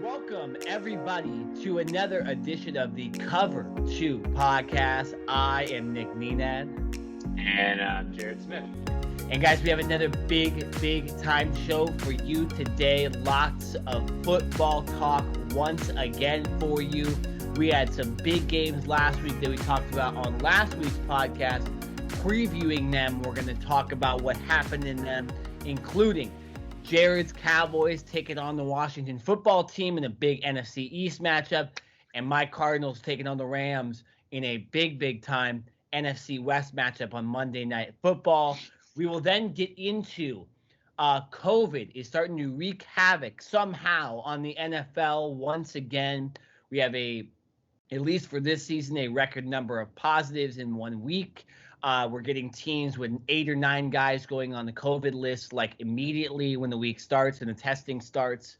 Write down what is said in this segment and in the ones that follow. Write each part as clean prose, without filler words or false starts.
Welcome, everybody, to another edition of the Cover 2 podcast. I am Nick Nenad. And I'm Jared Smith. And guys, we have another big time show for you today. Lots of football talk once again for you. We had some big games last week that we talked about on last week's podcast. Previewing them, we're going to talk about what happened in them, including Jared's Cowboys taking on the Washington football team in a big NFC East matchup, and my Cardinals taking on the Rams in a big time NFC West matchup on Monday Night Football. We will then get into COVID is starting to wreak havoc somehow on the NFL once again. We have at least for this season, a record number of positives in 1 week. We're getting teams with 8 or 9 guys going on the COVID list, like immediately when the week starts and the testing starts,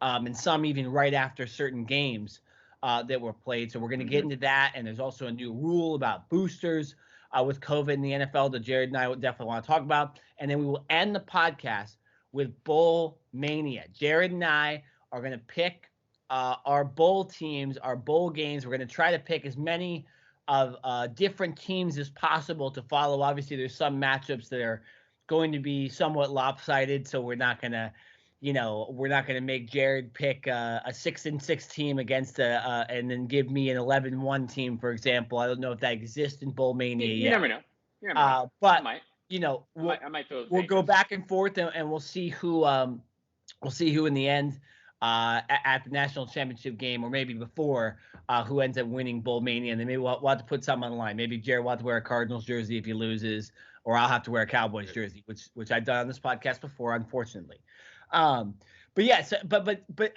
and some even right after certain games that were played. So we're going to get into that. And there's also a new rule about boosters with COVID in the NFL that Jared and I would definitely want to talk about. And then we will end the podcast with Bowl Mania. Jared and I are going to pick our bowl teams, our bowl games. We're going to try to pick as many of different teams as possible to follow. Obviously, there's some matchups that are going to be somewhat lopsided, so we're not gonna make Jared pick a 6-6 team against and then give me an 11-1 team, for example. I don't know if that exists in Bowl Mania yet. You never know. But I might. I might we'll go back and forth, and we'll see who in the end. At the national championship game, or maybe before, who ends up winning Bowl Mania, and then maybe we'll have to put something on the line. Maybe Jared will have to wear a Cardinals jersey if he loses, or I'll have to wear a Cowboys jersey, which I've done on this podcast before, unfortunately. But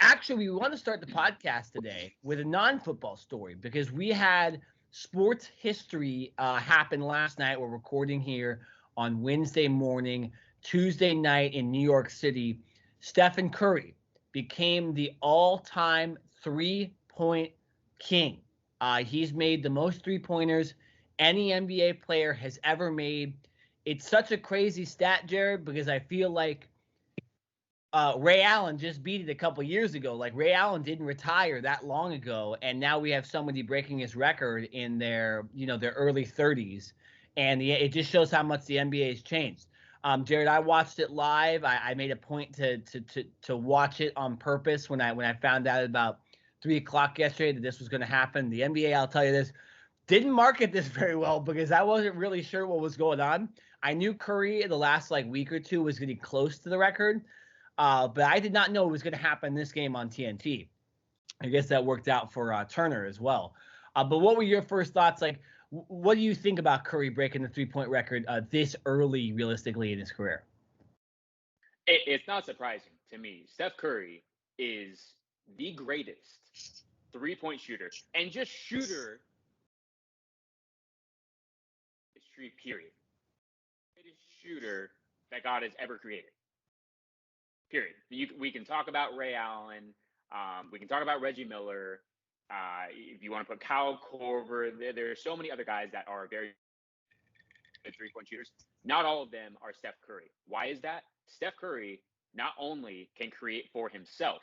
actually, we want to start the podcast today with a non-football story, because we had sports history happen last night. We're recording here on Wednesday morning. Tuesday night in New York City, Steph Curry became the all-time three-point king. He's made the most three-pointers any NBA player has ever made. It's such a crazy stat, Jared, because I feel like Ray Allen just beat it a couple years ago. Like, Ray Allen didn't retire that long ago, and now we have somebody breaking his record in their early 30s, and it just shows how much the NBA has changed. Jared, I watched it live. I made a point to watch it on purpose when I found out about 3:00 yesterday that this was going to happen. The NBA, I'll tell you this, didn't market this very well, because I wasn't really sure what was going on. I knew Curry in the last week or two was getting close to the record, but I did not know it was going to happen this game on TNT. I guess that worked out for Turner as well. But what were your first thoughts? What do you think about Curry breaking the three-point record this early, realistically, in his career? It's not surprising to me. Steph Curry is the greatest three-point shooter, and just shooter history, period. Greatest shooter that God has ever created. Period. We can talk about Ray Allen. We can talk about Reggie Miller. If you want to put Kyle Korver, there are so many other guys that are very good three-point shooters. Not all of them are Steph Curry. Why is that? Steph Curry not only can create for himself,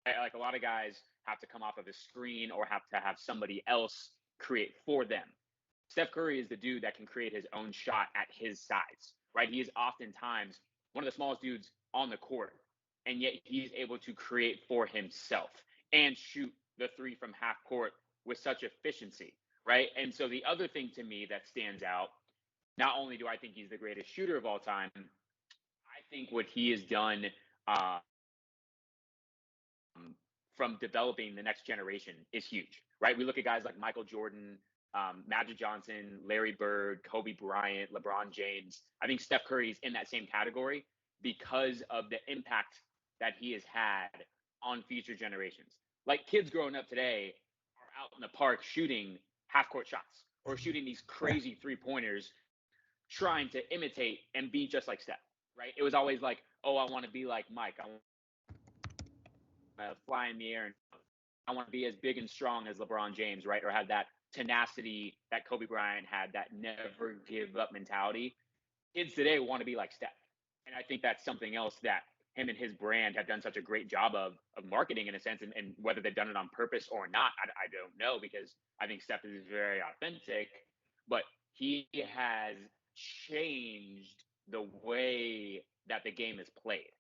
like a lot of guys have to come off of a screen or have to have somebody else create for them. Steph Curry is the dude that can create his own shot at his size, right? He is oftentimes one of the smallest dudes on the court, and yet he's able to create for himself and shoot the three from half court with such efficiency, right? And so the other thing to me that stands out, not only do I think he's the greatest shooter of all time, I think what he has done from developing the next generation is huge, right? We look at guys like Michael Jordan, Magic Johnson, Larry Bird, Kobe Bryant, LeBron James. I think Steph Curry is in that same category because of the impact that he has had on future generations. Like, kids growing up today are out in the park shooting half-court shots or shooting these crazy three-pointers, trying to imitate and be just like Steph, right? It was always like, oh, I want to be like Mike. I want to fly in the air, and I want to be as big and strong as LeBron James, right? Or have that tenacity that Kobe Bryant had, that never give up mentality. Kids today want to be like Steph. And I think that's something else that him and his brand have done such a great job of marketing in a sense, and whether they've done it on purpose or not, I don't know, because I think Steph is very authentic, but he has changed the way that the game is played.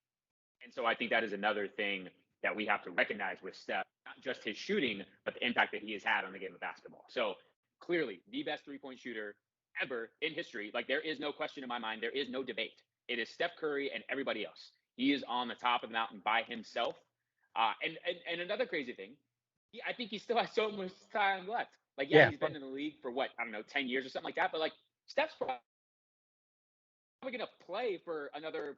And so I think that is another thing that we have to recognize with Steph, not just his shooting, but the impact that he has had on the game of basketball. So clearly the best three-point shooter ever in history. Like, there is no question in my mind. There is no debate. It is Steph Curry and everybody else. He is on the top of the mountain by himself. And another crazy thing, I think he still has so much time left. Like, yeah, he's been in the league for what, I don't know, 10 years or something like that. But like, Steph's probably going to play for another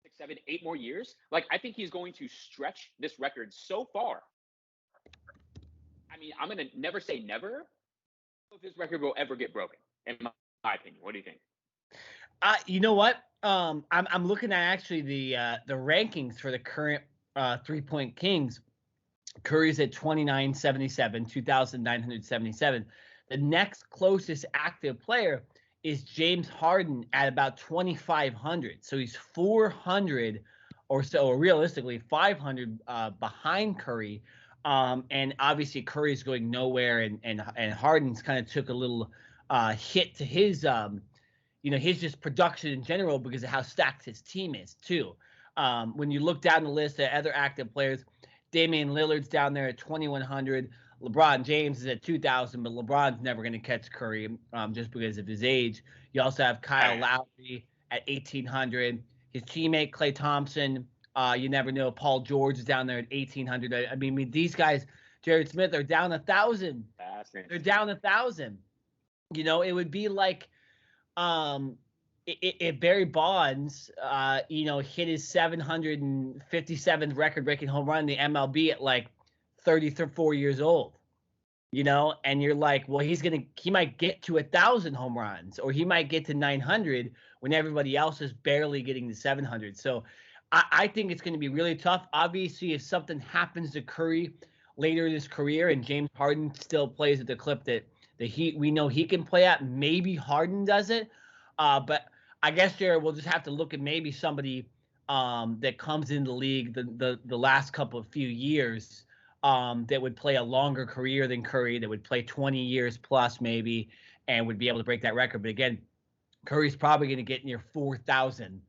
6, 7, 8 more years. Like, I think he's going to stretch this record so far. I mean, I'm going to never say never if this record will ever get broken, in my opinion. What do you think? You know what? I'm looking at actually the rankings for the current 3-point Kings. Curry's at 2977, 2,977. The next closest active player is James Harden at about 2,500. So he's 400 or so, or realistically 500 behind Curry. And obviously Curry's going nowhere, and Harden's kind of took a little hit to his his just production in general because of how stacked his team is too. When you look down the list at other active players, Damian Lillard's down there at 2,100. LeBron James is at 2,000, but LeBron's never going to catch Curry just because of his age. You also have Kyle Lowry at 1,800. His teammate Klay Thompson, you never know. Paul George is down there at 1,800. I mean, these guys, Jared Smith, are down 1,000. They're down 1,000. You know, it would be like if Barry Bonds, hit his 757th record-breaking home run in the MLB at like 34 years old, and you're like, well, he might get to 1,000 home runs, or he might get to 900 when everybody else is barely getting to 700. So I think it's going to be really tough. Obviously, if something happens to Curry later in his career and James Harden still plays at the clip that we know he can play at, maybe Harden does it. But I guess, Jared, we'll just have to look at maybe somebody that comes into the league the last few years that would play a longer career than Curry, that would play 20 years plus maybe, and would be able to break that record. But again, Curry's probably going to get near 4,000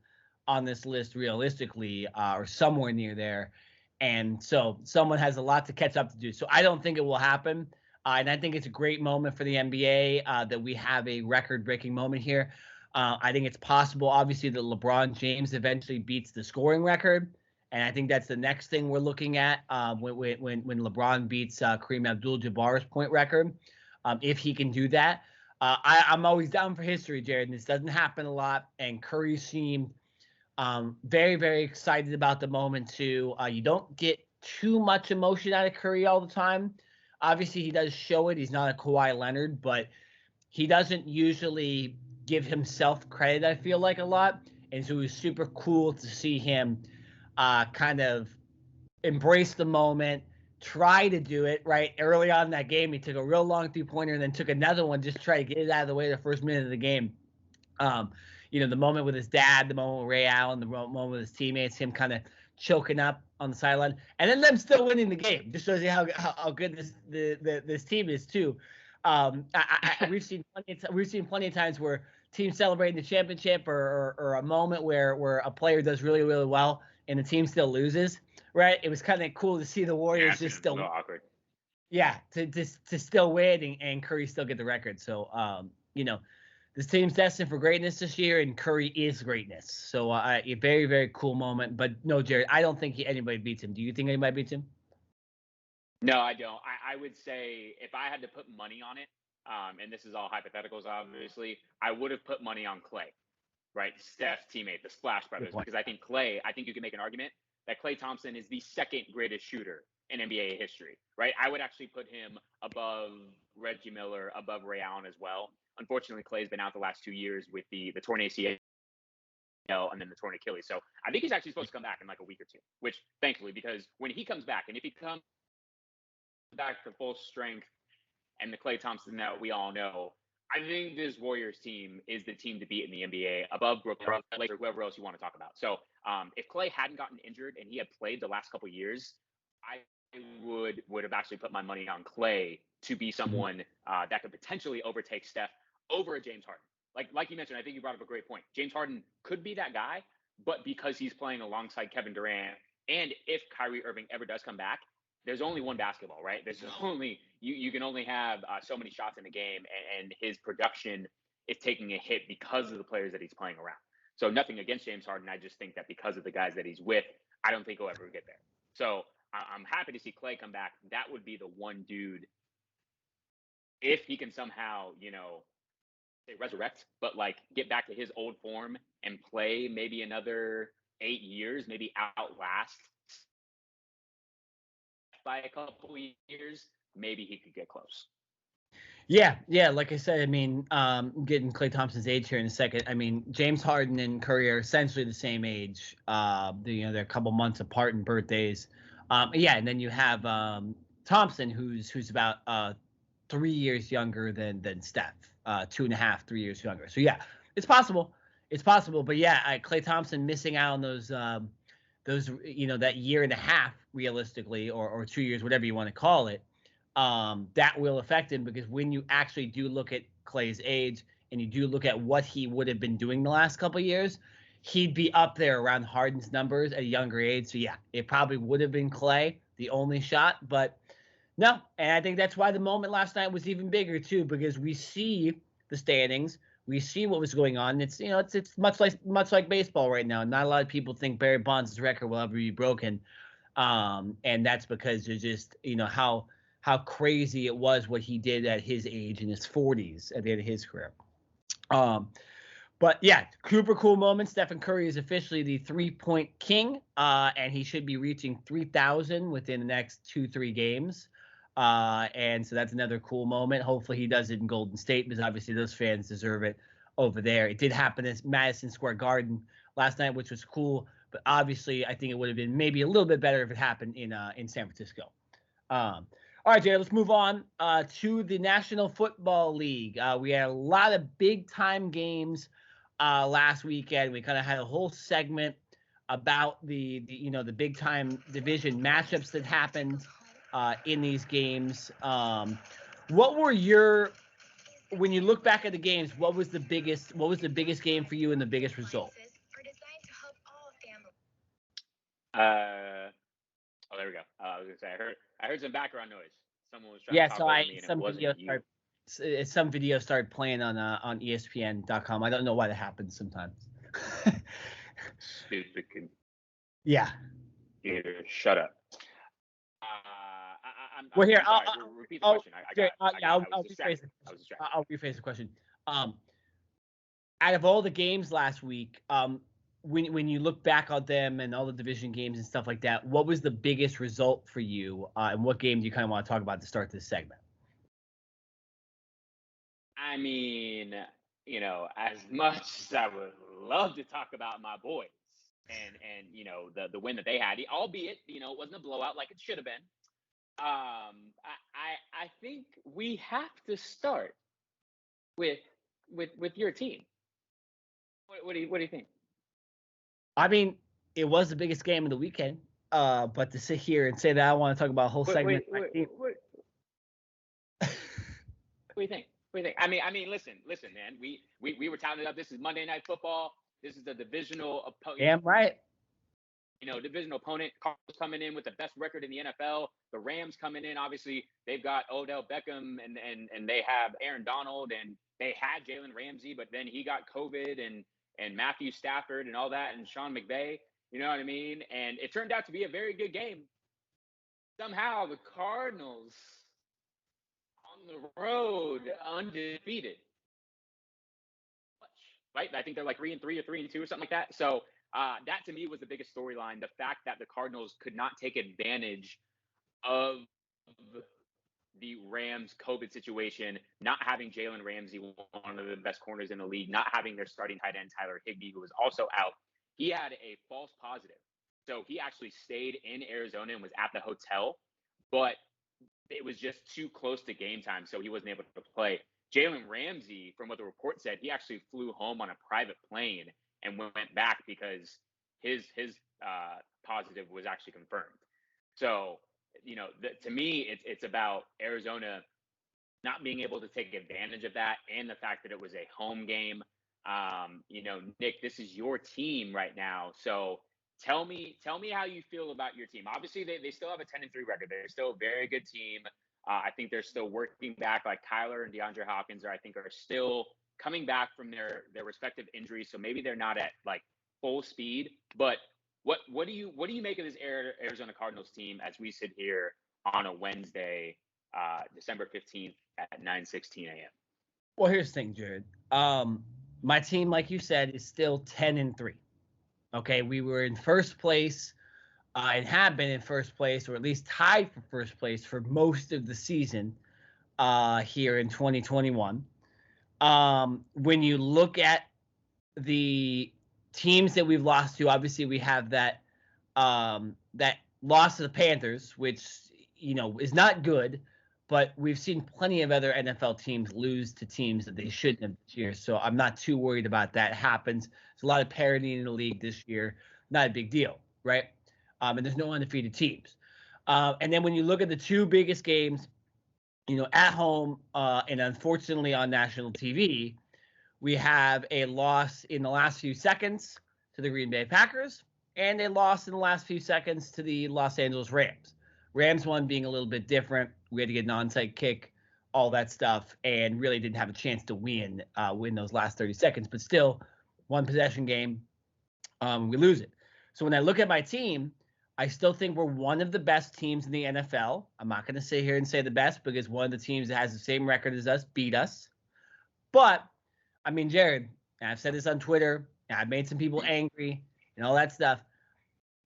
on this list realistically, or somewhere near there. And so someone has a lot to catch up to do. So I don't think it will happen. And I think it's a great moment for the NBA that we have a record-breaking moment here. I think it's possible, obviously, that LeBron James eventually beats the scoring record. And I think that's the next thing we're looking at when LeBron beats Kareem Abdul-Jabbar's point record, if he can do that. I'm always down for history, Jared, and this doesn't happen a lot. And Curry seemed very, very excited about the moment, too. You don't get too much emotion out of Curry all the time. Obviously, he does show it. He's not a Kawhi Leonard, but he doesn't usually give himself credit, I feel like, a lot. And so it was super cool to see him kind of embrace the moment, try to do it, right? Early on in that game, he took a real long three-pointer and then took another one just to try to get it out of the way the first minute of the game. The moment with his dad, the moment with Ray Allen, the moment with his teammates, him kind of choking up on the sideline, and then them still winning the game. Just shows you how good this team is too. We've seen plenty of times where teams celebrating the championship or a moment where a player does really, really well and the team still loses. Right? It was kind of cool to see the Warriors just still awkward. Yeah, to still win and Curry still get the record. So this team's destined for greatness this year, and Curry is greatness. So a very, very cool moment. But no, Jared, I don't think anybody beats him. Do you think anybody beats him? No, I don't. I would say if I had to put money on it, and this is all hypotheticals, obviously, I would have put money on Klay, right? Steph's teammate, the Splash Brothers, because I think you can make an argument that Klay Thompson is the second greatest shooter in NBA history, right? I would actually put him above Reggie Miller, above Ray Allen as well. Unfortunately, Klay's been out the last 2 years with the torn ACL and then the torn Achilles. So I think he's actually supposed to come back in like a week or two, which thankfully, because when he comes back, and if he comes back to full strength and the Klay Thompson that we all know, I think this Warriors team is the team to beat in the NBA above Brooklyn or whoever else you want to talk about. So if Clay hadn't gotten injured and he had played the last couple of years, I would have actually put my money on Clay to be someone that could potentially overtake Steph over a James Harden. Like you mentioned, I think you brought up a great point. James Harden could be that guy, but because he's playing alongside Kevin Durant, and if Kyrie Irving ever does come back, there's only one basketball, right? There's only you can only have so many shots in a game, and his production is taking a hit because of the players that he's playing around. So nothing against James Harden. I just think that because of the guys that he's with, I don't think he'll ever get there. So I'm happy to see Clay come back. That would be the one dude, if he can somehow, say resurrect, but like get back to his old form and play maybe another 8 years, maybe outlast by a couple years, maybe he could get close. Yeah. Like I said, I mean, getting Klay Thompson's age here in a second. I mean, James Harden and Curry are essentially the same age. They're a couple months apart in birthdays. And then you have Thompson, who's about 3 years younger than Steph, 2.5, 3 years younger. So yeah, it's possible. But yeah, Klay Thompson missing out on those that year and a half realistically, or 2 years, whatever you want to call it. That will affect him, because when you actually do look at Clay's age and you do look at what he would have been doing the last couple of years, he'd be up there around Harden's numbers at a younger age. So yeah, it probably would have been Clay, the only shot, but no. And I think that's why the moment last night was even bigger too, because we see the standings, we see what was going on. It's it's much like baseball right now. Not a lot of people think Barry Bonds' record will ever be broken, and that's because there's just how crazy it was what he did at his age in his 40s at the end of his career. But yeah, super cool moment. Stephen Curry is officially the 3-point king, and he should be reaching 3,000 within the next 2-3 games. And so that's another cool moment. Hopefully he does it in Golden State, because obviously those fans deserve it over there. It did happen at Madison Square Garden last night, which was cool. But obviously I think it would have been maybe a little bit better if it happened in San Francisco. All right, Jay, let's move on to the National Football League. We had a lot of big-time games last weekend. We kind of had a whole segment about the big-time division matchups that happened in these games. What were when you look back at the games, what was the biggest game for you and the biggest result? There we go. I was gonna say I heard some background noise. Someone was trying to talk over me, and it wasn't you. Some videos started playing on ESPN.com. I don't know why that happens sometimes. Stupid. Yeah. Shut up. Well, here, I'll repeat the question. I'll rephrase the question. Out of all the games last week, when you look back on them and all the division games and stuff like that, what was the biggest result for you, and what game do you kind of want to talk about to start this segment? I mean, as much as I would love to talk about my boys and the win that they had, albeit it wasn't a blowout like it should have been. I think we have to start with your team. What do you think? I mean, it was the biggest game of the weekend, but to sit here and say that I want to talk about a whole segment. What do you think? I mean, listen, man. We were touting it up. This is Monday Night Football. This is the divisional opponent. Damn right. Divisional opponent. Cardinals coming in with the best record in the NFL. The Rams coming in. Obviously, they've got Odell Beckham and they have Aaron Donald, and they had Jalen Ramsey, but then he got COVID and Matthew Stafford and all that, and Sean McVay, you know what I mean? And it turned out to be a very good game. Somehow the Cardinals on the road undefeated. Right? I think they're like 3-3 or 3-2 or something like that. So that to me was the biggest storyline. The fact that the Cardinals could not take advantage of the Rams COVID situation, not having Jalen Ramsey, one of the best corners in the league, not having their starting tight end, Tyler Higbee, who was also out. He had a false positive. So he actually stayed in Arizona and was at the hotel, but it was just too close to game time, so he wasn't able to play. Jalen Ramsey, from what the report said, he actually flew home on a private plane and went back because his positive was actually confirmed. So, to me, it's about Arizona not being able to take advantage of that, and the fact that it was a home game. Nick, this is your team right now. So tell me how you feel about your team. Obviously, they still have a 10-3 record. They're still a very good team. I think they're still working back. Like Kyler and DeAndre Hopkins are still coming back from their respective injuries. So maybe they're not at like full speed. But what do you make of this Arizona Cardinals team as we sit here on a Wednesday, December 15th at 9:16 a.m.? Well, here's the thing, Jared. My team, like you said, is still 10-3. Okay, we were in first place and have been in first place, or at least tied for first place for most of the season here in 2021. When you look at the teams that we've lost to, obviously we have that loss to the Panthers, which is not good. But we've seen plenty of other NFL teams lose to teams that they shouldn't have this year. So I'm not too worried about that. It happens. There's a lot of parity in the league this year. Not a big deal, right? And there's no undefeated teams. And then when you look at the two biggest games, at home and unfortunately on national TV, we have a loss in the last few seconds to the Green Bay Packers and a loss in the last few seconds to the Los Angeles Rams. Rams one being a little bit different. We had to get an onside kick, all that stuff, and really didn't have a chance to win those last 30 seconds. But still, one possession game, we lose it. So when I look at my team, I still think we're one of the best teams in the NFL. I'm not going to sit here and say the best because one of the teams that has the same record as us beat us. But, I mean, Jared, and I've said this on Twitter, and I've made some people angry and all that stuff.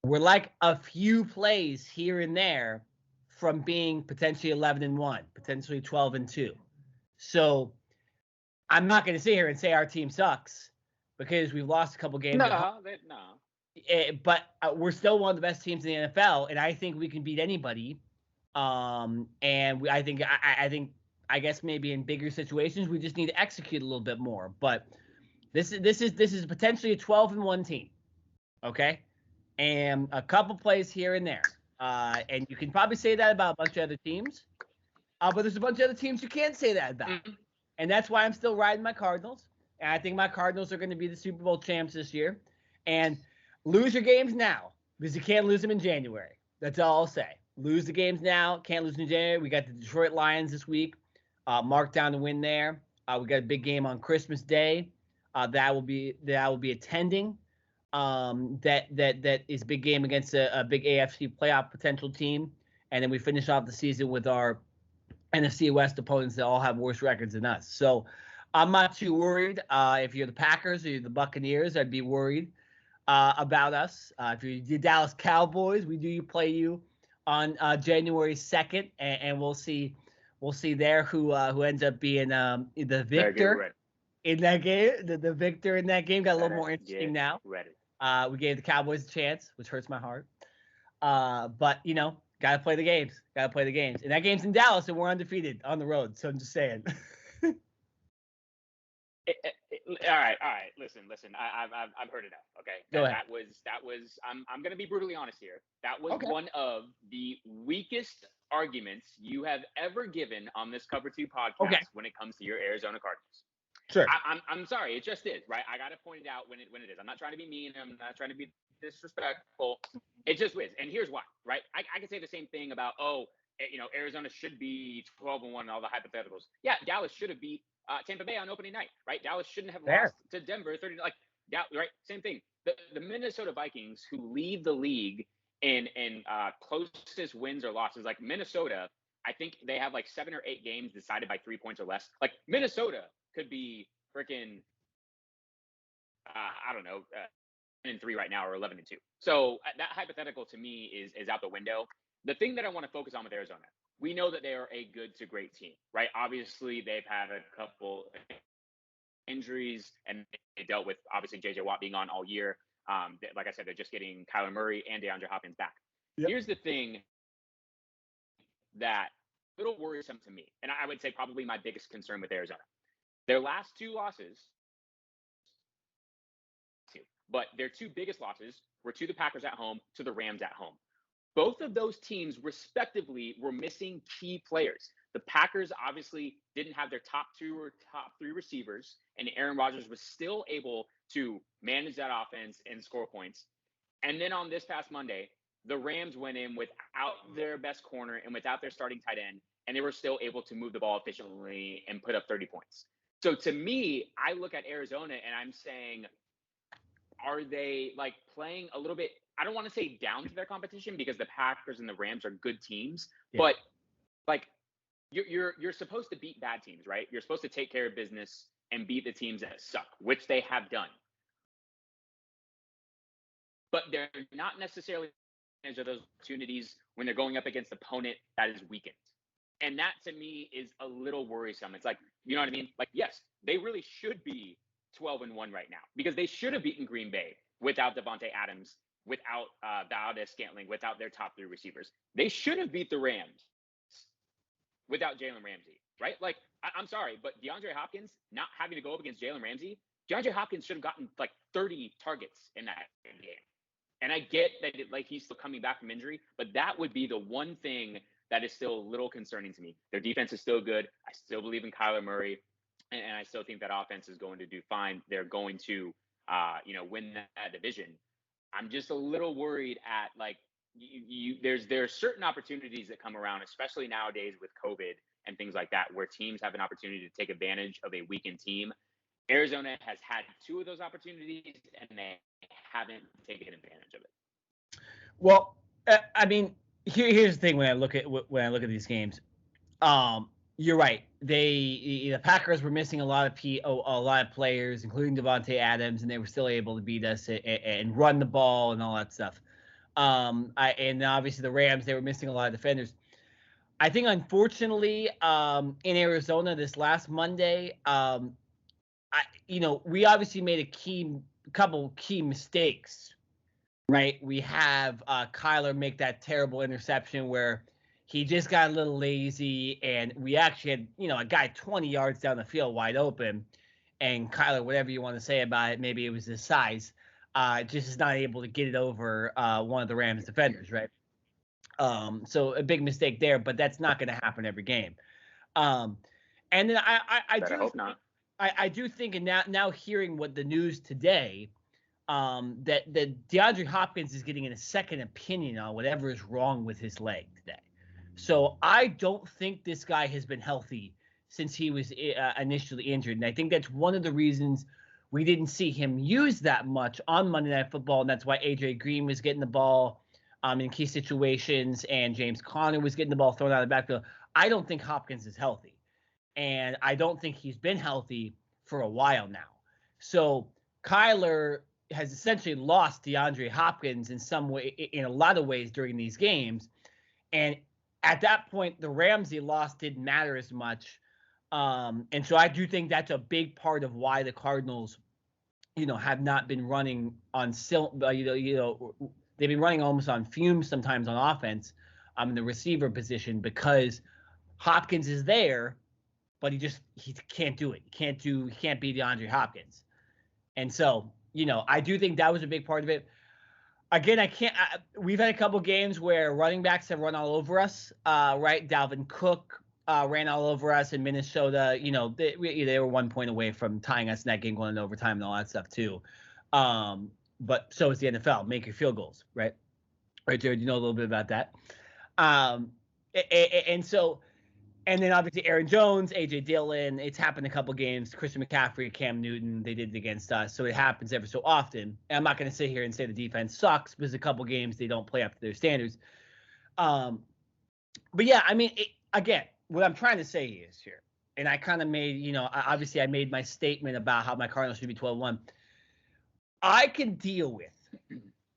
We're like a few plays here and there from being potentially 11-1, potentially 12-2. So I'm not going to sit here and say our team sucks because we've lost a couple games. No. But we're still one of the best teams in the NFL, and I think we can beat anybody. I guess maybe in bigger situations we just need to execute a little bit more. But this is potentially a 12-1 team, okay? And a couple plays here and there. And you can probably say that about a bunch of other teams. But there's a bunch of other teams you can't say that about. Mm-hmm. And that's why I'm still riding my Cardinals. And I think my Cardinals are going to be the Super Bowl champs this year. And lose your games now because you can't lose them in January. That's all I'll say. Lose the games now. Can't lose in January. We got the Detroit Lions this week. Mark down the win there. We got a big game on Christmas Day. That will be attending. That is a big game against a big AFC playoff potential team. And then we finish off the season with our NFC West opponents that all have worse records than us. So I'm not too worried. If you're the Packers or you're the Buccaneers, I'd be worried about us. If you're the Dallas Cowboys, we do play you on January 2nd, and we'll see there who ends up being the victor in that game. The victor in that game got a little more interesting now. We gave the Cowboys a chance, which hurts my heart. But gotta play the games. And that game's in Dallas, and we're undefeated on the road. So I'm just saying. All right. Listen. I've heard enough. Okay. Go ahead. That was. I'm gonna be brutally honest here. That was one of the weakest arguments you have ever given on this Cover 2 podcast when it comes to your Arizona Cardinals. Sure. I'm sorry. It just is, right? I got to point it out when it is. I'm not trying to be mean. I'm not trying to be disrespectful. It just is. And here's why, right? I could say the same thing about, Arizona should be 12-1 and all the hypotheticals. Yeah, Dallas should have beat Tampa Bay on opening night, right? Dallas shouldn't have lost to Denver 30. Right? Same thing. The Minnesota Vikings, who lead the league in closest wins or losses, like Minnesota, I think they have like 7 or 8 games decided by 3 points or less. Like Minnesota could be freaking, 10-3 right now or 11-2. So that hypothetical to me is out the window. The thing that I want to focus on with Arizona, we know that they are a good to great team, right? Obviously, they've had a couple injuries, and they dealt with obviously J.J. Watt being on all year. Like I said, they're just getting Kyler Murray and DeAndre Hopkins back. Yep. Here's the thing that a little worrisome to me, and I would say probably my biggest concern with Arizona. Their last two losses, but their two biggest losses were to the Packers at home, to the Rams at home. Both of those teams, respectively, were missing key players. The Packers obviously didn't have their top two or top three receivers, and Aaron Rodgers was still able to manage that offense and score points. And then on this past Monday, the Rams went in without their best corner and without their starting tight end, and they were still able to move the ball efficiently and put up 30 points. So to me, I look at Arizona and I'm saying, are they like playing a little bit? I don't want to say down to their competition because the Packers and the Rams are good teams, but like you're supposed to beat bad teams, right? You're supposed to take care of business and beat the teams that suck, which they have done. But they're not necessarily of those opportunities when they're going up against an opponent that is weakened. And that to me is a little worrisome. It's like, you know what I mean? Like, yes, they really should be 12-1 right now because they should have beaten Green Bay without Devontae Adams, without Valdez-Scantling, without their top three receivers. They should have beat the Rams without Jalen Ramsey, right? Like, I'm sorry, but DeAndre Hopkins not having to go up against Jalen Ramsey, DeAndre Hopkins should have gotten like 30 targets in that game. And I get that he's still coming back from injury, but that would be the one thing that is still a little concerning to me. Their defense is still good. I still believe in Kyler Murray, and I still think that offense is going to do fine. They're going to, win that division. I'm just a little worried at like there's certain opportunities that come around, especially nowadays with COVID and things like that, where teams have an opportunity to take advantage of a weakened team. Arizona has had two of those opportunities, and they haven't taken advantage of it. Well, I mean, here's the thing when I look at these games. You're right. The Packers were missing a lot of players, including Devontae Adams, and they were still able to beat us and run the ball and all that stuff. And obviously the Rams, they were missing a lot of defenders. I think, unfortunately, in Arizona this last Monday, we obviously made a couple key mistakes, right? We have Kyler make that terrible interception where he just got a little lazy, and we actually had, a guy 20 yards down the field wide open, and Kyler, whatever you want to say about it, maybe it was his size, just is not able to get it over one of the Rams defenders, right? So a big mistake there, but that's not going to happen every game. And then I hope not. I do think, and now hearing what the news today, that DeAndre Hopkins is getting a second opinion on whatever is wrong with his leg today. So I don't think this guy has been healthy since he was initially injured. And I think that's one of the reasons we didn't see him use that much on Monday Night Football. And that's why A.J. Green was getting the ball in key situations, and James Conner was getting the ball thrown out of the backfield. I don't think Hopkins is healthy. And I don't think he's been healthy for a while now. So Kyler has essentially lost DeAndre Hopkins in a lot of ways during these games. And at that point, the Ramsey loss didn't matter as much. And so I do think that's a big part of why the Cardinals, have not been running on they've been running almost on fumes sometimes on offense in the receiver position, because Hopkins is there, but he can't do it. He can't be DeAndre Hopkins. And so, I do think that was a big part of it. Again, we've had a couple games where running backs have run all over us, right? Dalvin Cook ran all over us in Minnesota. They were 1 point away from tying us in that game, going into overtime and all that stuff too. But so is the NFL. Make your field goals, right? Right, Jared, you know a little bit about that. And then obviously Aaron Jones, A.J. Dillon, it's happened a couple games. Christian McCaffrey, Cam Newton, they did it against us. So it happens every so often. And I'm not going to sit here and say the defense sucks, because a couple games they don't play up to their standards. But yeah, I mean, again, what I'm trying to say is here, and I kind of made, obviously I made my statement about how my Cardinals should be 12-1. I can deal with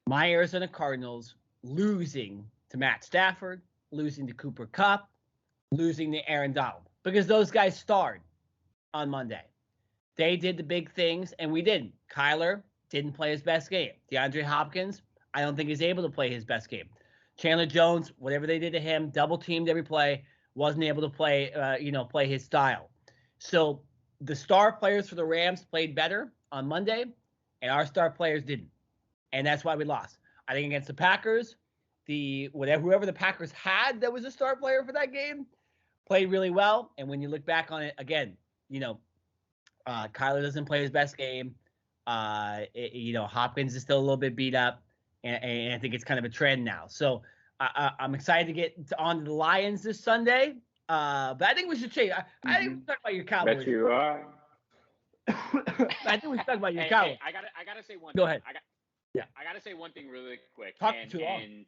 my Arizona Cardinals losing to Matt Stafford, losing to Cooper Kupp, losing to Aaron Donald, because those guys starred on Monday. They did the big things, and we didn't. Kyler didn't play his best game. DeAndre Hopkins, I don't think he's able to play his best game. Chandler Jones, whatever they did to him, double teamed every play, wasn't able to play his style. So the star players for the Rams played better on Monday, and our star players didn't. And that's why we lost. I think against the Packers, whoever the Packers had that was a star player for that game played really well. And when you look back on it, again, Kyler doesn't play his best game. Hopkins is still a little bit beat up, and I think it's kind of a trend now. So I'm excited to get on to the Lions this Sunday. But I think we should change. I think we should talk about your Cowboys. Bet you are. I think we should talk about your Cowboys. Hey, I gotta say one. Go ahead. I gotta say one thing really quick. Talk too long. And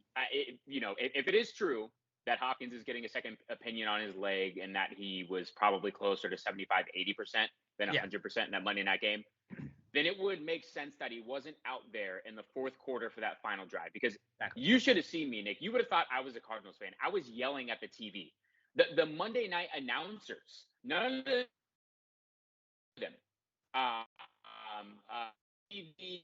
if it is true that Hopkins is getting a second opinion on his leg and that he was probably closer to 75, 80% than 100% in that Monday night game, then it would make sense that he wasn't out there in the fourth quarter for that final drive. Because you should have seen me, Nick. You would have thought I was a Cardinals fan. I was yelling at the TV. The Monday night announcers, none of them, TV,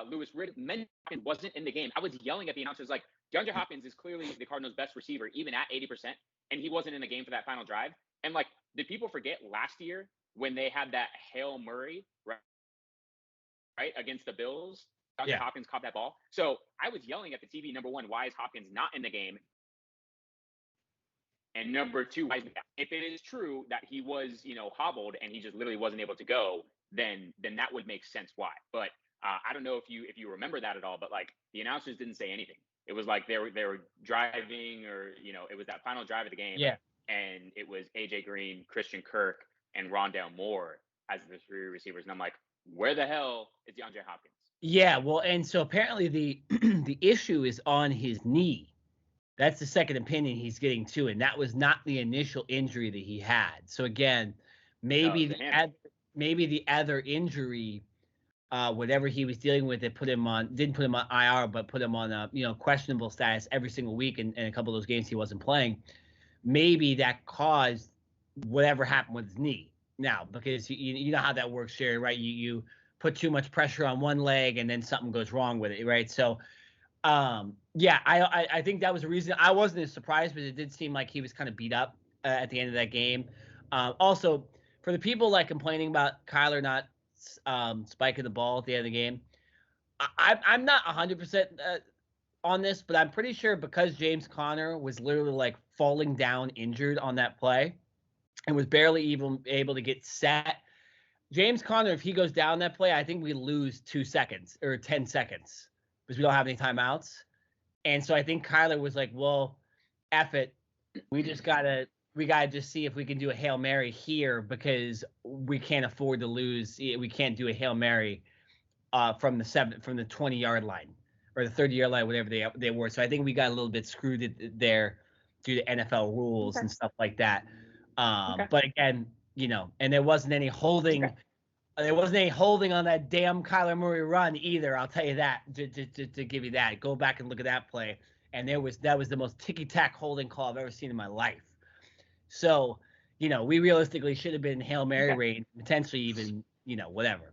Lewis Riddick wasn't in the game. I was yelling at the announcers like, DeAndre Hopkins is clearly the Cardinals' best receiver, even at 80%, and he wasn't in the game for that final drive. And like, did people forget last year when they had that Hail Murray, right against the Bills? DeAndre Hopkins caught that ball. So I was yelling at the TV, number one, why is Hopkins not in the game? And number two, if it is true that he was, hobbled and he just literally wasn't able to go, then that would make sense why. But I don't know if you remember that at all, but like the announcers didn't say anything. It was like they were driving, or it was that final drive of the game. Yeah. And it was AJ Green, Christian Kirk, and Rondale Moore as the three receivers. And I'm like, where the hell is DeAndre Hopkins? Yeah, well, and so apparently the issue is on his knee. That's the second opinion he's getting too, and that was not the initial injury that he had. So again, maybe the other injury, whatever he was dealing with, it didn't put him on IR, but put him on questionable status every single week, and a couple of those games he wasn't playing. Maybe that caused whatever happened with his knee. Now, because you know how that works, Sherry, right? You put too much pressure on one leg, and then something goes wrong with it, right? So. I think that was the reason. I wasn't as surprised, but it did seem like he was kind of beat up at the end of that game. Also, for the people like complaining about Kyler not spiking the ball at the end of the game, I'm not 100% on this, but I'm pretty sure because James Conner was literally like falling down injured on that play and was barely even able to get set. James Conner, if he goes down that play, I think we lose 2 seconds or 10 seconds. Because we don't have any timeouts. And so I think Kyler was like, well, F it. We gotta just see if we can do a Hail Mary here because we can't afford to lose. We can't do a Hail Mary from the 20-yard line or the 30-yard line, whatever they were. So I think we got a little bit screwed there due to NFL rules and stuff like that. But again, and there wasn't any holding. Okay. There wasn't any holding on that damn Kyler Murray run either. I'll tell you that. To give you that, go back and look at that play, and that was the most ticky-tack holding call I've ever seen in my life. So, we realistically should have been Hail Mary range, potentially even, whatever,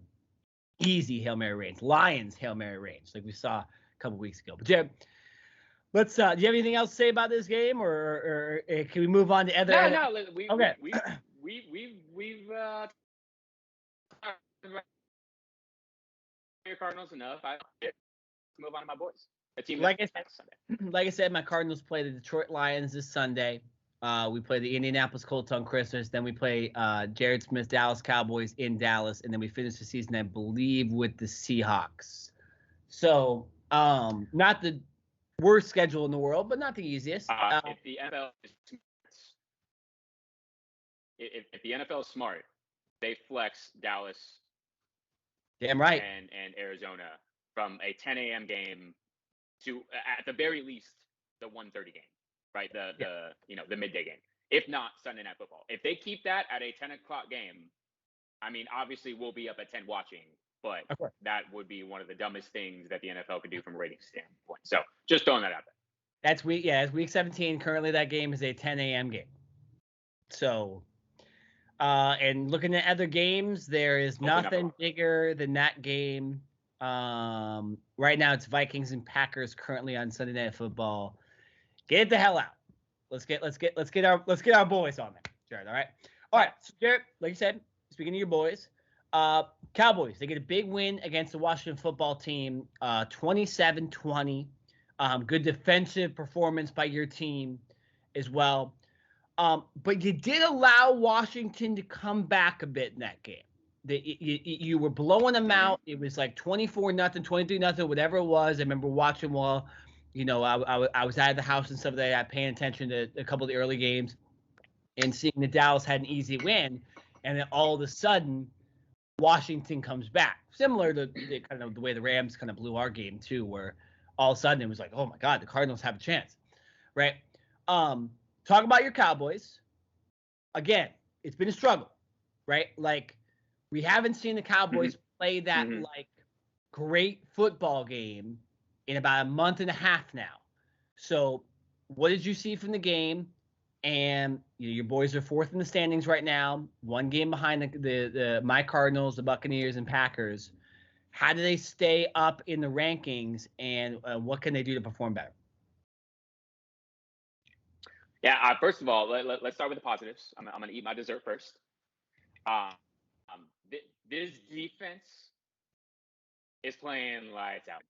easy Hail Mary range, Lions Hail Mary range, like we saw a couple weeks ago. But Jeb, let's. Do you have anything else to say about this game, or can we move on to other? No. We've Cardinals enough. I move on to my boys. Like I said, my Cardinals play the Detroit Lions this Sunday. We play the Indianapolis Colts on Christmas. Then we play Jared Smith's Dallas Cowboys in Dallas, and then we finish the season, I believe, with the Seahawks. So, not the worst schedule in the world, but not the easiest. If the NFL is smart, they flex Dallas. Damn right. And Arizona from a 10 a.m. game to, at the very least, the 1:30 game, right? The midday game. If not, Sunday Night Football. If they keep that at a 10 o'clock game, I mean, obviously we'll be up at 10 watching, but that would be one of the dumbest things that the NFL could do from a rating standpoint. So just throwing that out there. That's week 17. Currently, that game is a 10 a.m. game. So. And looking at other games, there is nothing bigger than that game. Right now, it's Vikings and Packers currently on Sunday Night Football. Get the hell out. Let's get our boys on there, Jared. All right. All right, so Jared, like you said, speaking of your boys, Cowboys, they get a big win against the Washington football team, 27-20. Good defensive performance by your team as well. But you did allow Washington to come back a bit in that game. You were blowing them out. It was like 24-0, 23-0, whatever it was. I remember watching while, I was out of the house and stuff like that, paying attention to a couple of the early games and seeing that Dallas had an easy win. And then all of a sudden, Washington comes back. Similar to the way the Rams kind of blew our game too, where all of a sudden it was like, oh my God, the Cardinals have a chance, right? Talk about your Cowboys. Again, it's been a struggle, right? Like, we haven't seen the Cowboys play that like great football game in about a month and a half now. So, what did you see from the game? And your boys are fourth in the standings right now, one game behind my Cardinals, the Buccaneers, and Packers. How do they stay up in the rankings, and what can they do to perform better? Yeah, first of all, let's start with the positives. I'm going to eat my dessert first. This defense is playing lights out.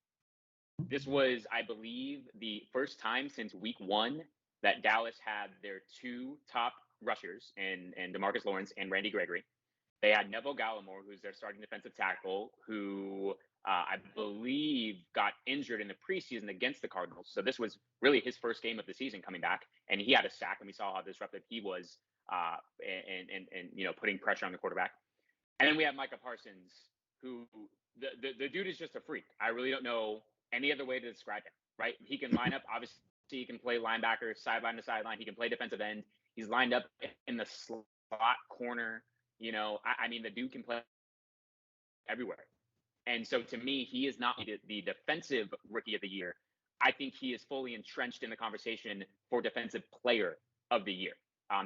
This was, I believe, the first time since week 1 that Dallas had their 2 top rushers in DeMarcus Lawrence and Randy Gregory. They had Neville Gallimore, who's their starting defensive tackle, who I believe got injured in the preseason against the Cardinals. So this was really his first game of the season coming back, and he had a sack, and we saw how disruptive he was, and putting pressure on the quarterback. And then we have Micah Parsons, who the dude is just a freak. I really don't know any other way to describe him. Right? He can line up. Obviously, he can play linebacker, sideline to sideline. He can play defensive end. He's lined up in the slot corner. I mean, the dude can play everywhere. And so to me, he is not the defensive rookie of the year. I think he is fully entrenched in the conversation for defensive player of the year.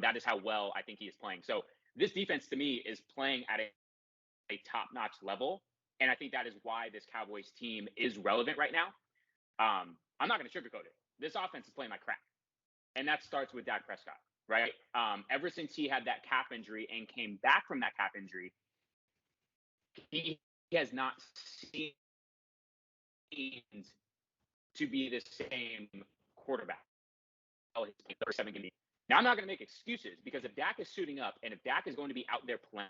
That is how well I think he is playing. So this defense to me is playing at a top-notch level. And I think that is why this Cowboys team is relevant right now. I'm not going to sugarcoat it. This offense is playing like crap. And that starts with Dak Prescott, right? Ever since he had that calf injury and came back from that calf injury, he has not seemed to be the same quarterback. Now, I'm not going to make excuses, because if Dak is suiting up and if Dak is going to be out there playing,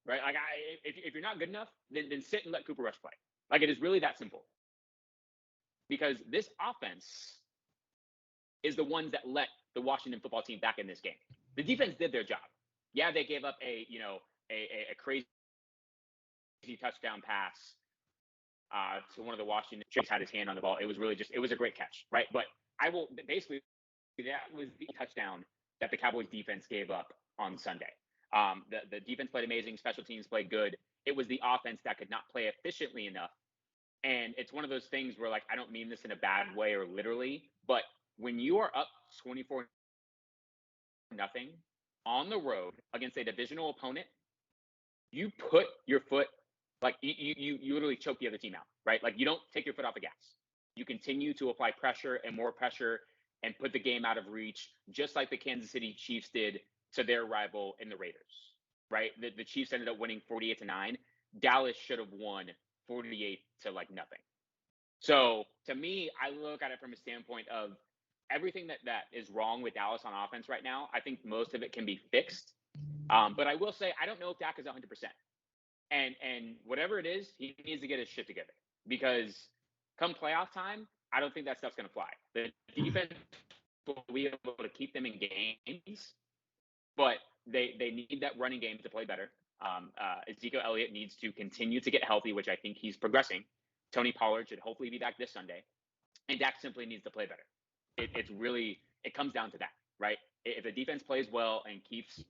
right? Like, if you're not good enough, then sit and let Cooper Rush play. Like, it is really that simple. Because this offense is the ones that let the Washington football team back in this game. The defense did their job. Yeah, they gave up a crazy touchdown pass to one of the Washington. Chase had his hand on the ball. It was really it was a great catch, right? But basically, that was the touchdown that the Cowboys defense gave up on Sunday. The defense played amazing. Special teams played good. It was the offense that could not play efficiently enough. And it's one of those things where, like, I don't mean this in a bad way or literally, but when you are up 24-0 on the road against a divisional opponent, you put your foot, like, you literally choke the other team out, right? Like, you don't take your foot off the gas. You continue to apply pressure and more pressure and put the game out of reach, just like the Kansas City Chiefs did to their rival in the Raiders, right? The Chiefs ended up winning 48-9. Dallas should have won 48-0. So to me, I look at it from a standpoint of everything that is wrong with Dallas on offense right now. I think most of it can be fixed. But I will say, I don't know if Dak is 100%. And whatever it is, he needs to get his shit together, because come playoff time, I don't think that stuff's going to fly. The defense will be able to keep them in games, but they need that running game to play better. Ezekiel Elliott needs to continue to get healthy, which I think he's progressing. Tony Pollard should hopefully be back this Sunday. And Dak simply needs to play better. It comes down to that, right? If the defense plays well and keeps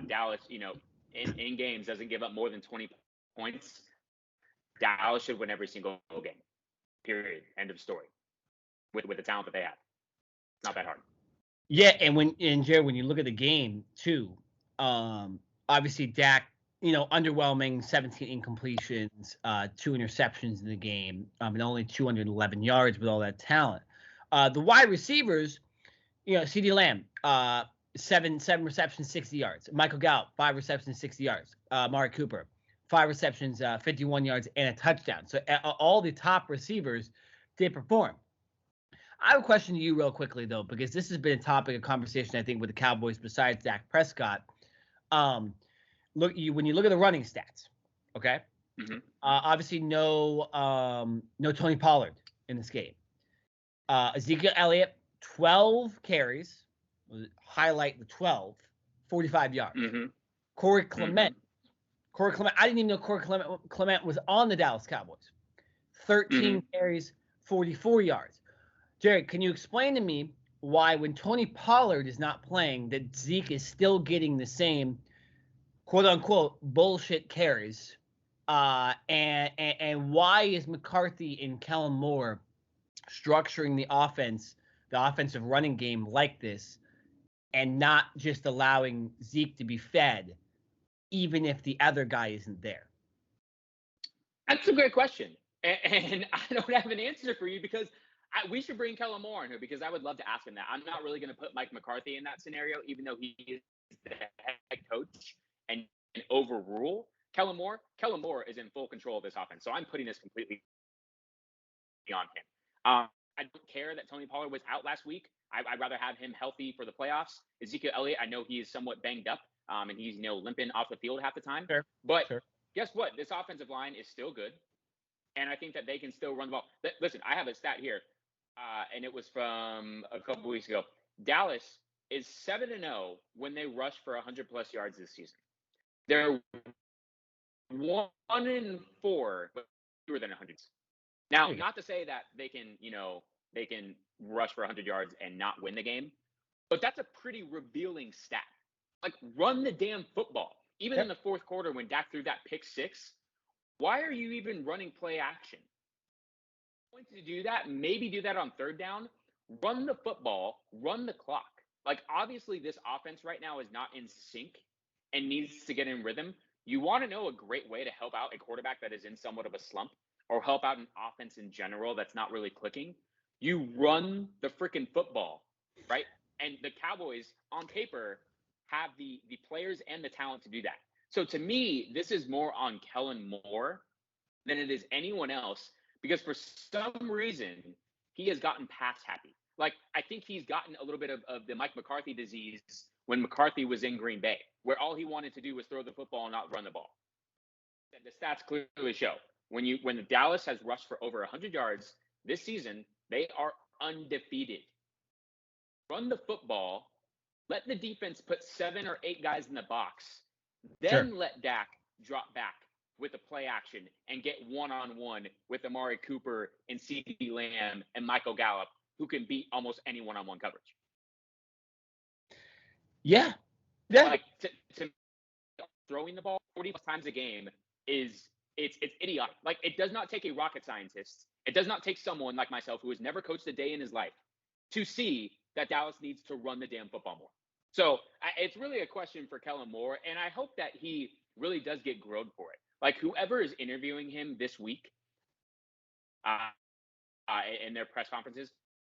Dallas, in games, doesn't give up more than 20 points, Dallas should win every single game. Period. End of story. With the talent that they have. It's not that hard. Yeah, and Jared, when you look at the game too, obviously Dak, underwhelming, 17 incompletions, 2 interceptions in the game, and only 211 yards with all that talent. The wide receivers, CeeDee Lamb, seven receptions, 60 yards. Michael Gallup, 5 receptions, 60 yards. Amari Cooper, 5 receptions, 51 yards, and a touchdown. So all the top receivers did perform. I have a question to you real quickly, though, because this has been a topic of conversation, I think, with the Cowboys besides Dak Prescott. When you look at the running stats, okay? Mm-hmm. Obviously, no Tony Pollard in this game. Ezekiel Elliott, 12 carries. Highlight the 12, 45 yards. Mm-hmm. Corey Clement. I didn't even know Corey Clement was on the Dallas Cowboys. 13 carries, 44 yards. Jared, can you explain to me why when Tony Pollard is not playing, that Zeke is still getting the same quote-unquote bullshit carries? And why is McCarthy and Kellen Moore structuring the offensive running game like this, and not just allowing Zeke to be fed, even if the other guy isn't there? That's a great question. And I don't have an answer for you, because we should bring Kellen Moore in here, because I would love to ask him that. I'm not really going to put Mike McCarthy in that scenario, even though he is the head coach and overrule Kellen Moore. Kellen Moore is in full control of this offense, so I'm putting this completely on him. I don't care that Tony Pollard was out last week. I'd rather have him healthy for the playoffs. Ezekiel Elliott, I know he is somewhat banged up, and he's limping off the field half the time. Sure. But guess what? This offensive line is still good, and I think that they can still run the ball. Listen, I have a stat here, and it was from a couple weeks ago. Dallas is 7-0 when they rush for 100-plus yards this season. They're 1-4, but fewer than 100. Now, not to say that they can rush for 100 yards and not win the game, but that's a pretty revealing stat. Like, run the damn football. Even in the fourth quarter when Dak threw that pick six, why are you even running play action? Going to do that, maybe do that on third down, run the football, run the clock. Like, obviously this offense right now is not in sync and needs to get in rhythm. You want to know a great way to help out a quarterback that is in somewhat of a slump, or help out an offense in general that's not really clicking? You run the freaking football, right? And the Cowboys, on paper, have the players and the talent to do that. So to me, this is more on Kellen Moore than it is anyone else, because for some reason, he has gotten pass happy. Like, I think he's gotten a little bit of the Mike McCarthy disease when McCarthy was in Green Bay, where all he wanted to do was throw the football and not run the ball. And the stats clearly show when the Dallas has rushed for over 100 yards this season, they are undefeated. Run the football, let the defense put 7 or 8 guys in the box, then let Dak drop back with a play action and get one-on-one with Amari Cooper and CeeDee Lamb and Michael Gallup, who can beat almost any one-on-one coverage. Yeah. Like, to throwing the ball 40 times a game it's idiotic. Like, it does not take a rocket scientist. It does not take someone like myself who has never coached a day in his life to see that Dallas needs to run the damn football more. So it's really a question for Kellen Moore, and I hope that he really does get grilled for it. Like, whoever is interviewing him this week in their press conferences,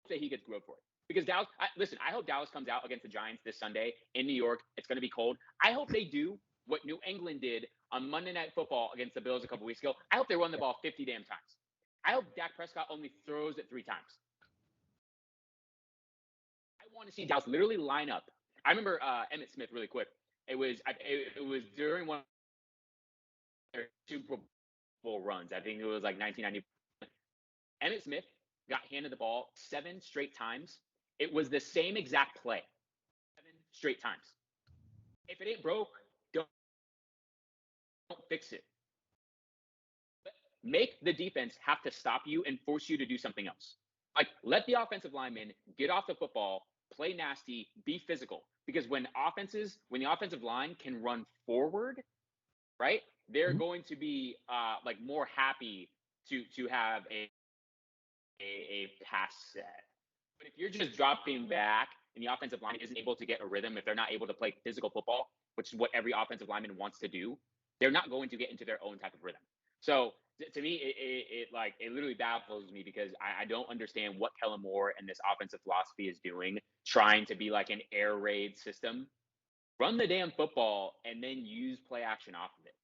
that he gets grilled for it. Because Dallas, I hope Dallas comes out against the Giants this Sunday in New York. It's going to be cold. I hope they do what New England did on Monday Night Football against the Bills a couple weeks ago. I hope they run the ball 50 damn times. I hope Dak Prescott only throws it 3 times. I want to see Dallas literally line up. I remember Emmitt Smith really quick. It was during one of their Super Bowl runs. I think it was like 1990. Emmitt Smith got handed the ball 7 straight times. It was the same exact play 7 straight times. If it ain't broke, don't fix it. But make the defense have to stop you and force you to do something else. Like, let the offensive linemen get off the football, play nasty, be physical. Because when the offensive line can run forward, right, they're going to be like more happy to have a pass set. But if you're just dropping back and the offensive line isn't able to get a rhythm, if they're not able to play physical football, which is what every offensive lineman wants to do, they're not going to get into their own type of rhythm. So to me, it literally baffles me because I don't understand what Kellen Moore and this offensive philosophy is doing, trying to be like an air raid system. Run the damn football and then use play action off of it.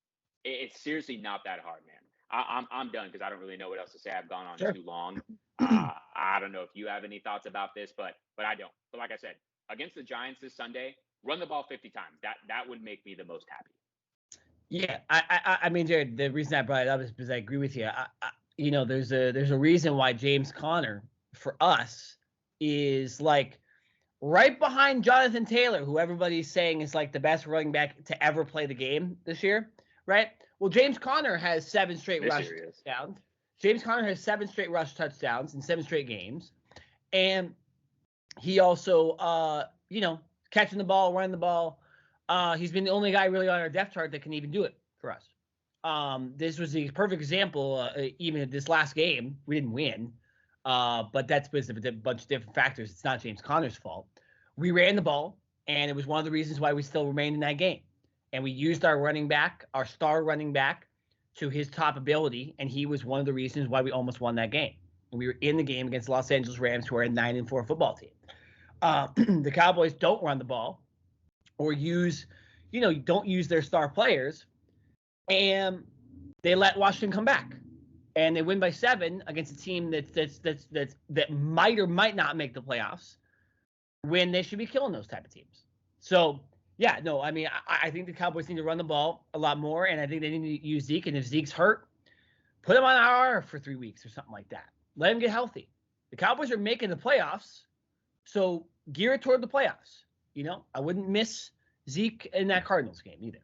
It's seriously not that hard, man. I'm done because I don't really know what else to say. I've gone on too long. I don't know if you have any thoughts about this, but I don't. But like I said, against the Giants this Sunday, run the ball 50 times. That would make me the most happy. Yeah, I mean, Jared, the reason I brought it up is because I agree with you. There's a reason why James Conner for us is like right behind Jonathan Taylor, who everybody's saying is like the best running back to ever play the game this year, right? Well, James Conner has 7 straight rush touchdowns. James Conner has 7 straight rush touchdowns in 7 straight games, and he also, catching the ball, running the ball. He's been the only guy really on our depth chart that can even do it for us. This was the perfect example. Even this last game, we didn't win, but that's because of a bunch of different factors. It's not James Conner's fault. We ran the ball, and it was one of the reasons why we still remained in that game. And we used our running back, our star running back, to his top ability, and he was one of the reasons why we almost won that game. And we were in the game against the Los Angeles Rams, who are a 9-4 football team. The Cowboys don't run the ball or don't use their star players, and they let Washington come back, and they win by 7 against a team that might or might not make the playoffs when they should be killing those type of teams. So yeah, no, I mean, I think the Cowboys need to run the ball a lot more, and I think they need to use Zeke. And if Zeke's hurt, put him on IR for 3 weeks or something like that. Let him get healthy. The Cowboys are making the playoffs, so gear it toward the playoffs. I wouldn't miss Zeke in that Cardinals game either.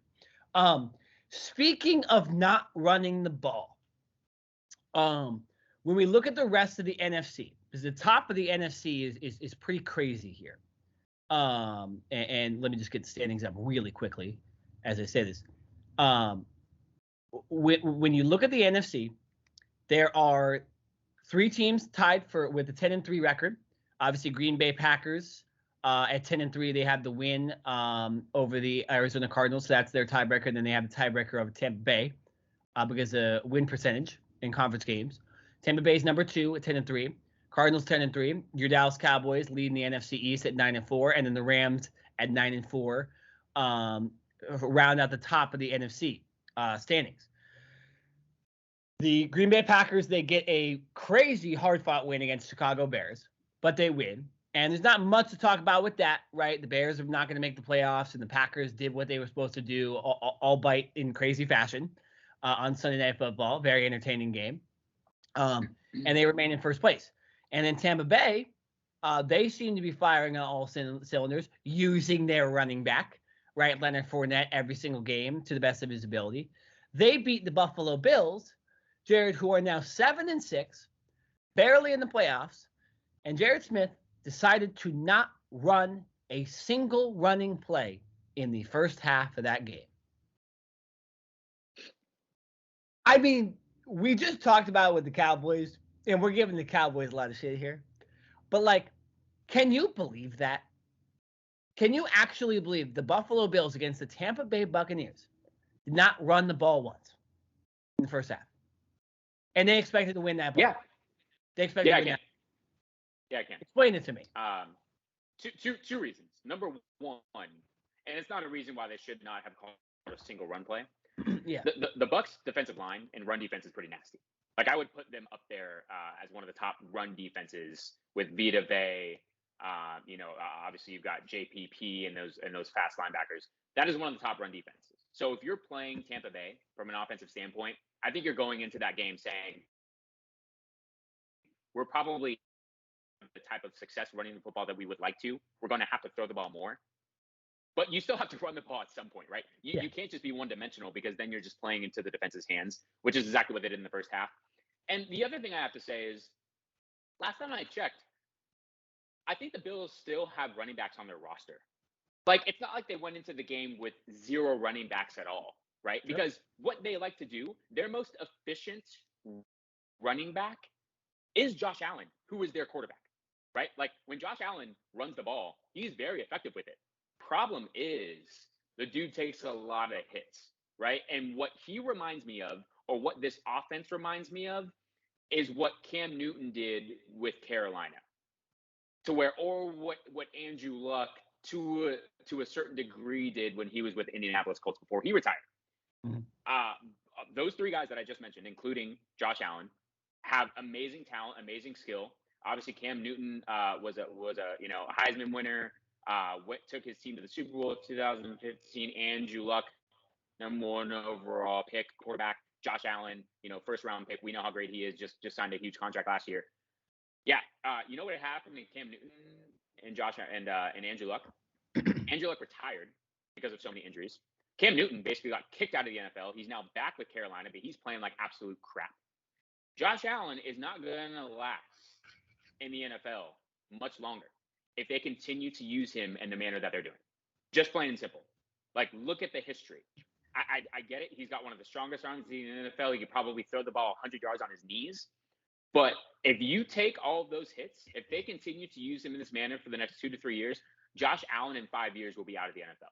Speaking of not running the ball, when we look at the rest of the NFC, because the top of the NFC is pretty crazy here. And let me just get the standings up really quickly as I say this. When you look at the NFC, there are 3 teams tied with a 10-3 record. Obviously, Green Bay Packers at 10-3, they have the win over the Arizona Cardinals, so that's their tiebreaker. And then they have the tiebreaker over Tampa Bay because of win percentage in conference games. Tampa Bay is number 2 at 10-3. Cardinals 10-3. Your Dallas Cowboys leading the NFC East at 9-4, and then the Rams at 9-4 round out the top of the NFC standings. The Green Bay Packers, they get a crazy hard-fought win against Chicago Bears, but they win. And there's not much to talk about with that, right? The Bears are not going to make the playoffs, and the Packers did what they were supposed to do, albeit in crazy fashion on Sunday Night Football. Very entertaining game. And they remain in first place. And then Tampa Bay, they seem to be firing on all cylinders, using their running back, right? Leonard Fournette every single game to the best of his ability. They beat the Buffalo Bills, Jared, who are now 7-6, barely in the playoffs. And Jared Smith decided to not run a single running play in the first half of that game. I mean, we just talked about it with the Cowboys, and we're giving the Cowboys a lot of shit here. But, can you believe that? Can you actually believe the Buffalo Bills against the Tampa Bay Buccaneers did not run the ball once in the first half? And they expected to win that ball. Yeah. They expected to win that. Yeah, I can. Explain it to me. Two reasons. Number one, and it's not a reason why they should not have called a single run play. Yeah. The Bucs defensive line and run defense is pretty nasty. I would put them up there as one of the top run defenses with Vita Vea. Obviously you've got JPP and those fast linebackers. That is one of the top run defenses. So if you're playing Tampa Bay from an offensive standpoint, I think you're going into that game saying we're probably the type of success running the football that we would like to. We're going to have to throw the ball more. But you still have to run the ball at some point, right? You can't just be one-dimensional because then you're just playing into the defense's hands, which is exactly what they did in the first half. And the other thing I have to say is, last time I checked, I think the Bills still have running backs on their roster. It's not like they went into the game with 0 running backs at all, right? Sure. Because what they like to do, their most efficient running back is Josh Allen, who is their quarterback, right? When Josh Allen runs the ball, he's very effective with it. Problem is, the dude takes a lot of hits, right? And what he reminds me of or what this offense reminds me of, is what Cam Newton did with Carolina, to where, or what Andrew Luck to a certain degree did when he was with Indianapolis Colts before he retired. Mhm. Those three guys that I just mentioned, including Josh Allen, have amazing talent, amazing skill. Obviously, Cam Newton was a Heisman winner. Took his team to the Super Bowl in 2015. Andrew Luck, #1 overall pick, quarterback. Josh Allen, first round pick. We know how great he is. Just signed a huge contract last year. Yeah, you know what happened to Cam Newton and Josh and Andrew Luck? Andrew Luck retired because of so many injuries. Cam Newton basically got kicked out of the NFL. He's now back with Carolina, but he's playing like absolute crap. Josh Allen is not going to last in the NFL much longer if they continue to use him in the manner that they're doing. Just plain and simple. Like, look at the history. I get it. He's got one of the strongest arms in the NFL. He could probably throw the ball 100 yards on his knees. But if you take all of those hits, if they continue to use him in this manner for the next 2 to 3 years, Josh Allen in 5 years will be out of the NFL.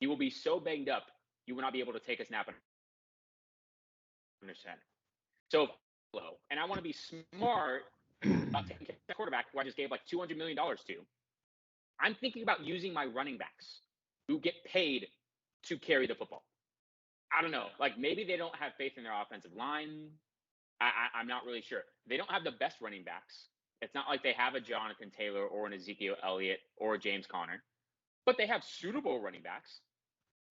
He will be so banged up, you will not be able to take a snap under center. So, and I want to be smart about taking a quarterback who I just gave like $200 million to. I'm thinking about using my running backs who get paid to carry the football. I don't know. Like, maybe they don't have faith in their offensive line. I'm not really sure. They don't have the best running backs. It's not like they have a Jonathan Taylor or an Ezekiel Elliott or a James Conner, but they have suitable running backs.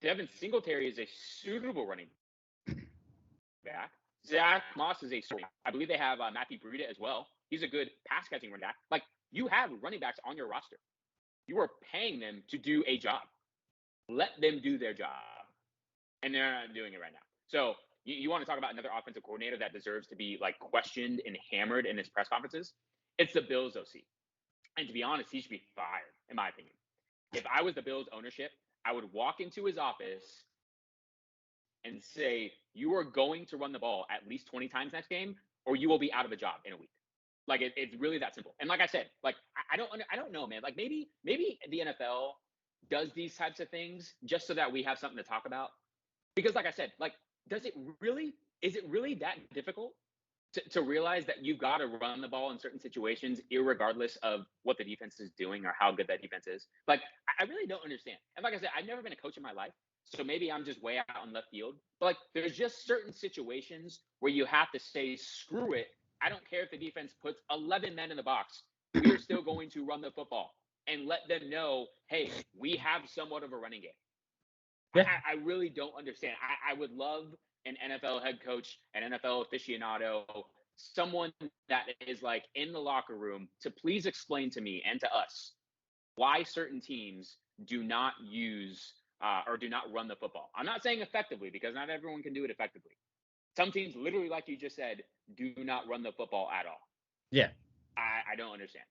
Devin Singletary is a suitable running back. Zach Moss is a story. I believe they have Matthew Breida as well. He's a good pass catching running back. Like, you have running backs on your roster. You are paying them to do a job. Let them do their job. And they're not doing it right now. So you want to talk about another offensive coordinator that deserves to be like questioned and hammered in his press conferences? It's the Bills OC. And to be honest, he should be fired, in my opinion. If I was the Bills ownership, I would walk into his office and say, you are going to run the ball at least 20 times next game, or you will be out of a job in a week. Like, it's really that simple. And like I said, like, I don't know, man. Like, maybe the NFL does these types of things just so that we have something to talk about. Because like I said, like, is it really that difficult to realize that you've got to run the ball in certain situations, irregardless of what the defense is doing or how good that defense is? Like, I really don't understand. And like I said, I've never been a coach in my life, so maybe I'm just way out on left field. But like, there's just certain situations where you have to say, screw it. I don't care if the defense puts 11 men in the box. We're still going to run the football and let them know, hey, we have somewhat of a running game. Yeah. I really don't understand. I would love an NFL head coach, an NFL aficionado, someone that is like in the locker room to please explain to me and to us why certain teams do not use or do not run the football. I'm not saying effectively, because not everyone can do it effectively. Some teams, literally, like you just said, do not run the football at all. Yeah. I don't understand.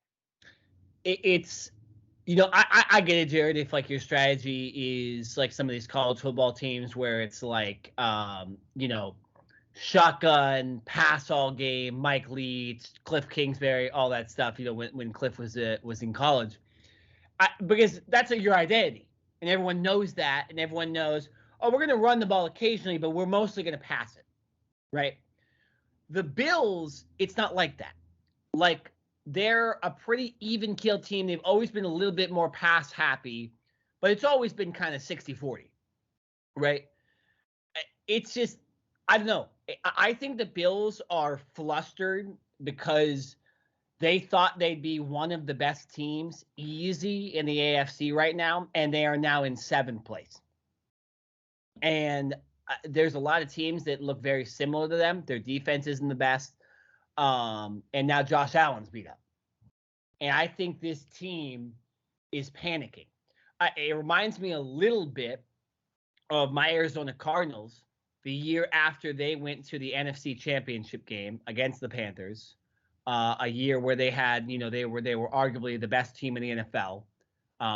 It's, I get it, Jared, if like your strategy is like some of these college football teams where it's like, shotgun, pass all game, Mike Leach, Cliff Kingsbury, all that stuff, when Cliff was in college. Because that's your identity. And everyone knows that. And everyone knows, we're going to run the ball occasionally, but we're mostly going to pass it. Right? The Bills, it's not like that. Like, they're a pretty even-keeled team. They've always been a little bit more pass happy, but it's always been kind of 60-40, right? It's just, I don't know. I think the Bills are flustered because they thought they'd be one of the best teams easy in the AFC right now, and they are now in 7th place. And there's a lot of teams that look very similar to them. Their defense isn't the best. And now Josh Allen's beat up. And I think this team is panicking. It reminds me a little bit of my Arizona Cardinals the year after they went to the NFC Championship game against the Panthers, a year where they had, they were arguably the best team in the NFL,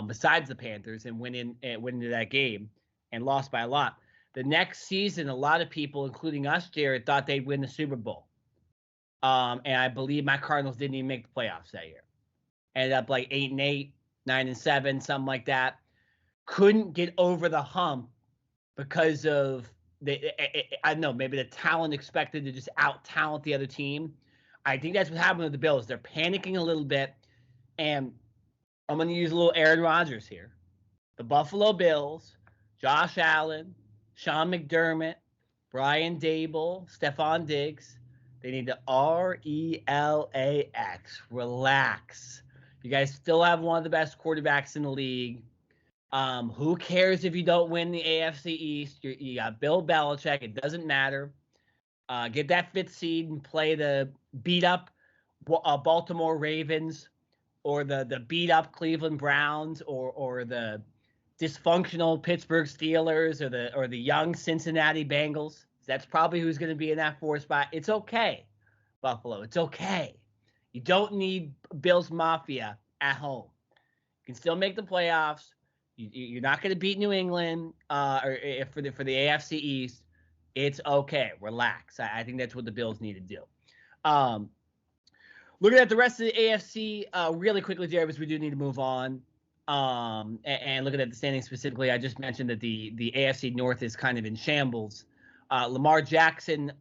besides the Panthers, and went into that game and lost by a lot. The next season, a lot of people, including us, Jared, thought they'd win the Super Bowl. And I believe my Cardinals didn't even make the playoffs that year. Ended up like 8-8, 9-7, something like that. Couldn't get over the hump because of I don't know, maybe the talent expected to just out-talent the other team. I think that's what happened with the Bills. They're panicking a little bit, and I'm going to use a little Aaron Rodgers here. The Buffalo Bills, Josh Allen, Sean McDermott, Brian Dable, Stephon Diggs, they need to relax. You guys still have one of the best quarterbacks in the league. Who cares if you don't win the AFC East? You got Bill Belichick. It doesn't matter. Get that fifth seed and play the beat-up Baltimore Ravens or the beat-up Cleveland Browns or the dysfunctional Pittsburgh Steelers or the young Cincinnati Bengals. That's probably who's going to be in that 4 spot. It's okay, Buffalo. It's okay. You don't need Bills Mafia at home. You can still make the playoffs. You're not going to beat New England or for the AFC East. It's okay. Relax. I think that's what the Bills need to do. Looking at the rest of the AFC really quickly, Jared, because we do need to move on. And looking at the standings specifically, I just mentioned that the AFC North is kind of in shambles. Lamar Jackson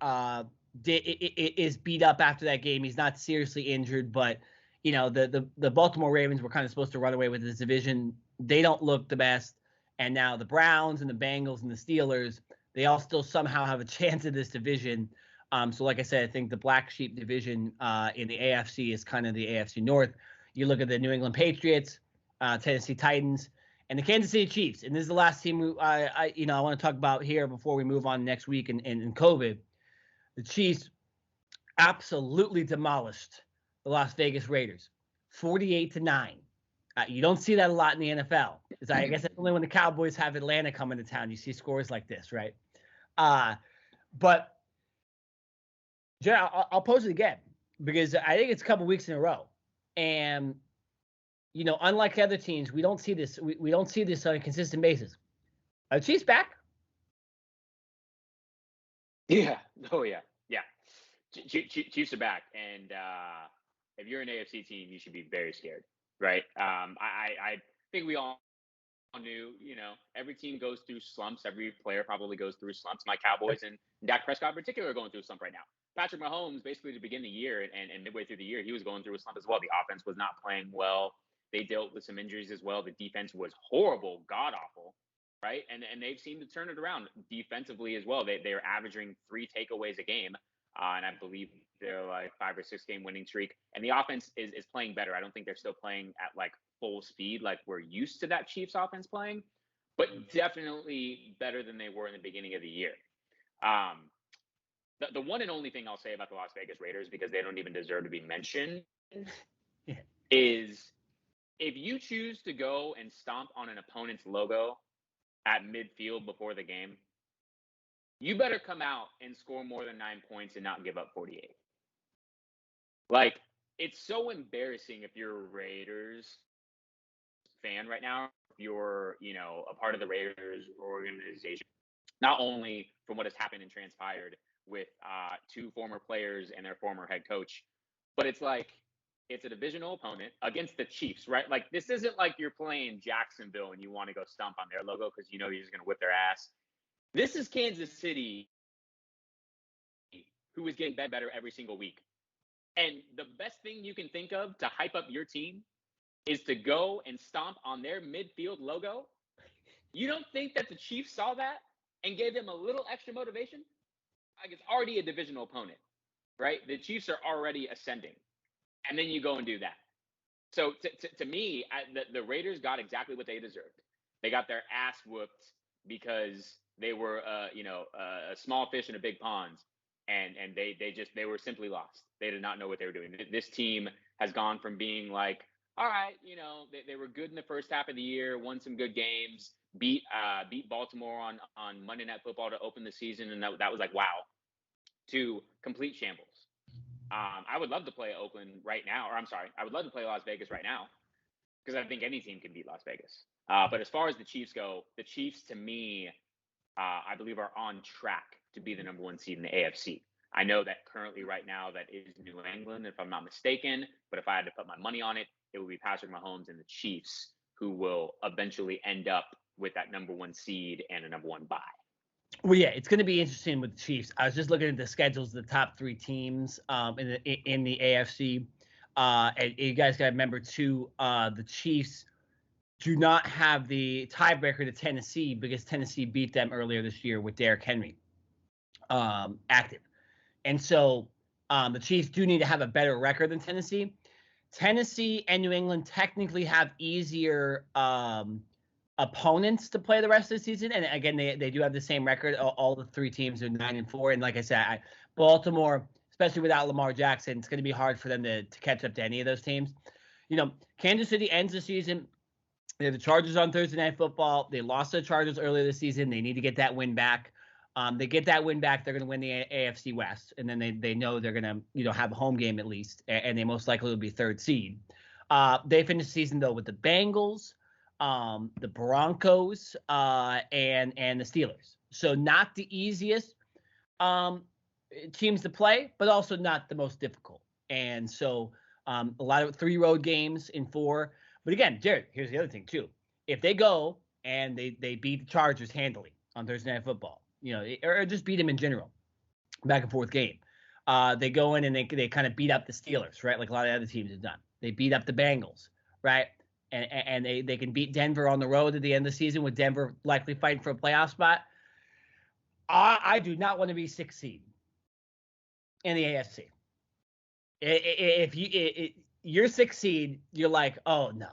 is beat up after that game. He's not seriously injured, but the Baltimore Ravens were kind of supposed to run away with this division. They don't look the best, and now the Browns and the Bengals and the Steelers, they all still somehow have a chance in this division. So like I said, I think the black sheep division in the AFC is kind of the AFC North. You look at the New England Patriots, Tennessee Titans, and the Kansas City Chiefs. And this is the last team I want to talk about here before we move on next week in COVID. The Chiefs absolutely demolished the Las Vegas Raiders, 48-9. You don't see that a lot in the NFL. I guess that's only when the Cowboys have Atlanta come into town. You see scores like this, right? But Jared, I'll pose it again because I think it's a couple weeks in a row, and unlike other teams, we don't see this. We don't see this on a consistent basis. Are the Chiefs back? Yeah. Oh yeah. Yeah. Chiefs are back, and if you're an AFC team, you should be very scared, right? I think we all knew, every team goes through slumps. Every player probably goes through slumps. My Cowboys and Dak Prescott in particular are going through a slump right now. Patrick Mahomes, basically to begin the year and midway through the year, he was going through a slump as well. The offense was not playing well. They dealt with some injuries as well. The defense was horrible, god-awful, right? And they've seemed to turn it around defensively as well. They're averaging 3 takeaways a game, and I believe they're like 5 or 6 game winning streak. And the offense is playing better. I don't think they're still playing at like full speed like we're used to that Chiefs offense playing, but definitely better than they were in the beginning of the year. The one and only thing I'll say about the Las Vegas Raiders, because they don't even deserve to be mentioned, is if you choose to go and stomp on an opponent's logo at midfield before the game, you better come out and score more than 9 points and not give up 48. Like, it's so embarrassing if you're a Raiders fan right now, if you're, a part of the Raiders organization, not only from what has happened and transpired with 2 former players and their former head coach, but it's like, it's a divisional opponent against the Chiefs, right? Like, this isn't like you're playing Jacksonville and you want to go stomp on their logo because you're just going to whip their ass. This is Kansas City, who is getting better every single week. And the best thing you can think of to hype up your team is to go and stomp on their midfield logo. You don't think that the Chiefs saw that and gave them a little extra motivation? Like, it's already a divisional opponent, right? The Chiefs are already ascending. And then you go and do that. So to me, the Raiders got exactly what they deserved. They got their ass whooped because they were, a small fish in a big pond, and they were simply lost. They did not know what they were doing. This team has gone from being like, all right, they were good in the first half of the year, won some good games, beat Baltimore on Monday Night Football to open the season, and that was like, wow, to complete shambles. I would love to play Oakland right now, I would love to play Las Vegas right now, because I think any team can beat Las Vegas. But as far as the Chiefs go, the Chiefs, to me, I believe are on track to be the number 1 seed in the AFC. I know that currently right now that is New England, if I'm not mistaken, but if I had to put my money on it, it would be Patrick Mahomes and the Chiefs who will eventually end up with that number 1 seed and a number 1 bye. Well, yeah, it's going to be interesting with the Chiefs. I was just looking at the schedules of the top three teams in the AFC. And you guys got to remember, too, the Chiefs do not have the tiebreaker to Tennessee because Tennessee beat them earlier this year with Derrick Henry active. And so the Chiefs do need to have a better record than Tennessee. Tennessee and New England technically have easier opponents to play the rest of the season. And again, they do have the same record. All the three teams are 9-4. And like I said, Baltimore, especially without Lamar Jackson, it's going to be hard for them to catch up to any of those teams. Kansas City ends the season. They have the Chargers on Thursday Night Football. They lost to the Chargers earlier this season. They need to get that win back. They get that win back, they're going to win the AFC West, and then they know they're going to have a home game at least, and they most likely will be third seed. They finish the season though with the Bengals, the Broncos, and the Steelers. So not the easiest teams to play, but also not the most difficult. And so a lot of 3 road games in 4. But again, Jared, here's the other thing too. If they go and they beat the Chargers handily on Thursday Night Football, or just beat them in general, back and forth game. They go in and they kind of beat up the Steelers, right? Like a lot of other teams have done. They beat up the Bengals, right? And they can beat Denver on the road at the end of the season with Denver likely fighting for a playoff spot. I do not want to be 6th seed in the AFC. If you're 6th seed, you're like, oh no,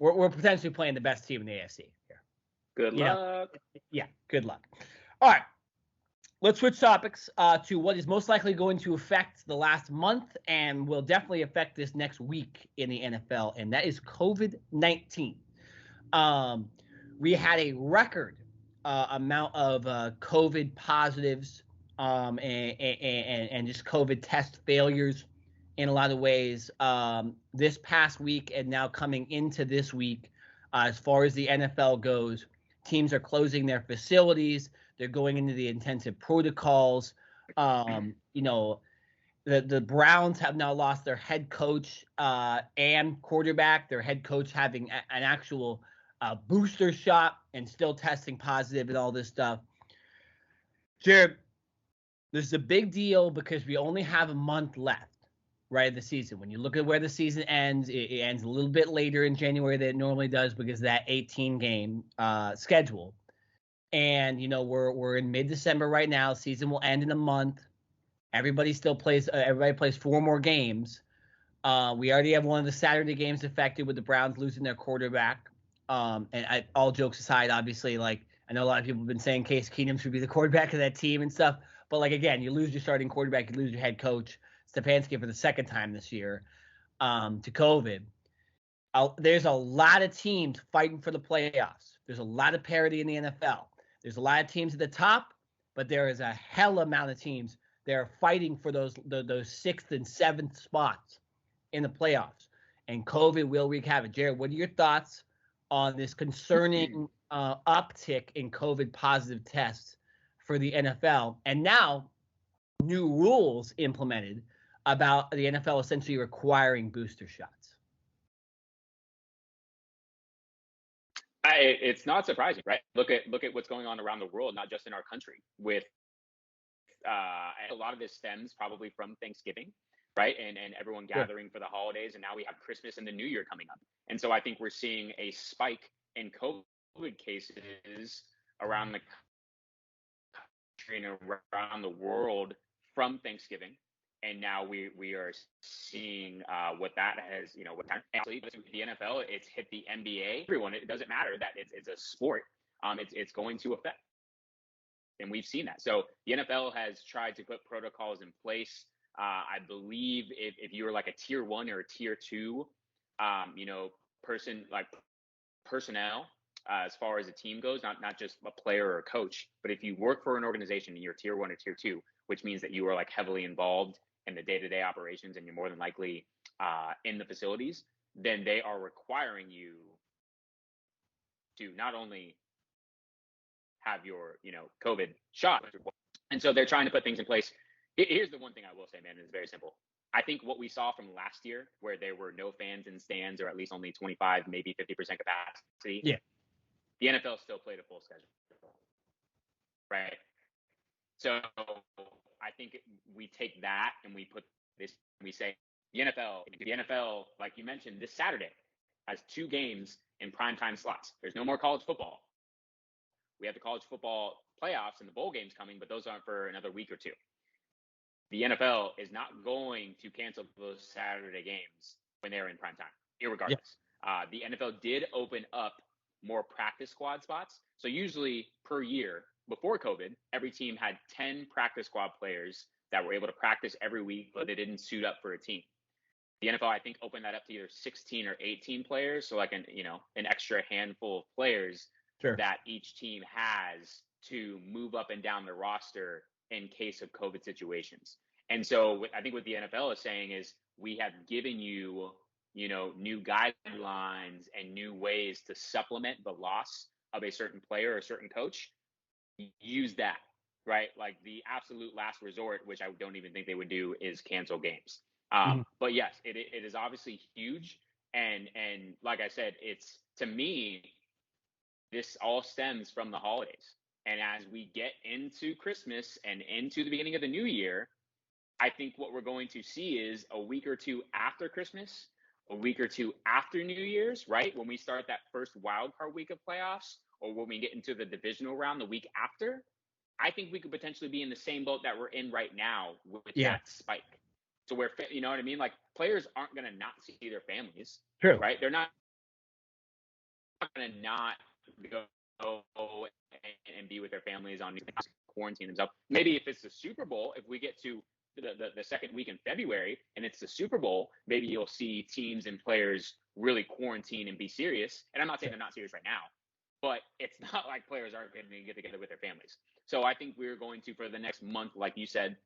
we're potentially playing the best team in the AFC here. Good luck. Yeah, good luck. All right, let's switch topics to what is most likely going to affect the last month and will definitely affect this next week in the NFL, and that is COVID-19. We had a record amount of COVID positives and just COVID test failures in a lot of ways this past week and now coming into this week. As far as the NFL goes, teams are closing their facilities. They're going into the intensive protocols. The Browns have now lost their head coach and quarterback. Their head coach having an actual booster shot and still testing positive and all this stuff. Jared, this is a big deal because we only have a month left, right, of the season. When you look at where the season ends, it ends a little bit later in January than it normally does because of that 18-game schedule. And, we're in mid-December right now. Season will end in a month. Everybody plays 4 more games. We already have one of the Saturday games affected with the Browns losing their quarterback. All jokes aside, obviously, like, I know a lot of people have been saying Case Keenum should be the quarterback of that team and stuff. But, like, again, you lose your starting quarterback, you lose your head coach, Stefanski, for the second time this year to COVID. There's a lot of teams fighting for the playoffs. There's a lot of parity in the NFL. There's a lot of teams at the top, but there is a hell amount of teams that are fighting for those 6th and 7th spots in the playoffs. And COVID will wreak havoc. Jared, what are your thoughts on this concerning uptick in COVID positive tests for the NFL? And now new rules implemented about the NFL essentially requiring booster shots. It's not surprising, right? Look at what's going on around the world, not just in our country. With a lot of this stems probably from Thanksgiving, right? And everyone gathering for the holidays, and now we have Christmas and the New Year coming up. And so I think we're seeing a spike in COVID cases around the country and around the world from Thanksgiving. And now we are seeing what that has, what actually the NFL, it's hit the NBA. Everyone, it doesn't matter that it's a sport. It's going to affect, and we've seen that. So the NFL has tried to put protocols in place. I believe if you were like a tier 1 or a tier 2, personnel, as far as a team goes, not just a player or a coach, but if you work for an organization and you're tier 1 or tier 2, which means that you are like heavily involved in the day-to-day operations and you're more than likely in the facilities, then they are requiring you to not only have your, COVID shot. And so they're trying to put things in place. Here's the one thing I will say, man, it's very simple. I think what we saw from last year, where there were no fans in stands, or at least only 25, maybe 50% capacity. Yeah. The NFL still played a full schedule. right? So I think we take that and we put this, we say the NFL, like you mentioned, this Saturday has 2 games in primetime slots. There's no more college football. We have the college football playoffs and the bowl games coming, but those aren't for another week or 2. The NFL is not going to cancel those Saturday games when they're in prime time, irregardless. Yeah. The NFL did open up more practice squad spots. So usually per year before COVID, every team had 10 practice squad players that were able to practice every week, but they didn't suit up for a team. The NFL, I think, opened that up to either 16 or 18 players. So like an extra handful of players that each team has to move up and down the roster in case of COVID situations. And so I think what the NFL is saying is we have given you, new guidelines and new ways to supplement the loss of a certain player or a certain coach. Use that, right? Like the absolute last resort, which I don't even think they would do, is cancel games. But yes, it is obviously huge. And like I said, it's, to me, this all stems from the holidays. And as we get into Christmas and into the beginning of the new year, I think what we're going to see is a week or 2 after Christmas, a week or 2 after New Year's, right? When we start that first wild card week of playoffs, or when we get into the divisional round the week after, I think we could potentially be in the same boat that we're in right now with that spike. So where, you know what I mean? Like players aren't going to not see their families, right? They're not going to not go and be with their families on quarantine themselves. Maybe if it's the Super Bowl, if we get to the second week in February and it's the Super Bowl, maybe you'll see teams and players really quarantine and be serious. And I'm not saying they're not serious right now, but it's not like players aren't going to get together with their families. So I think we're going to, for the next month, like you said,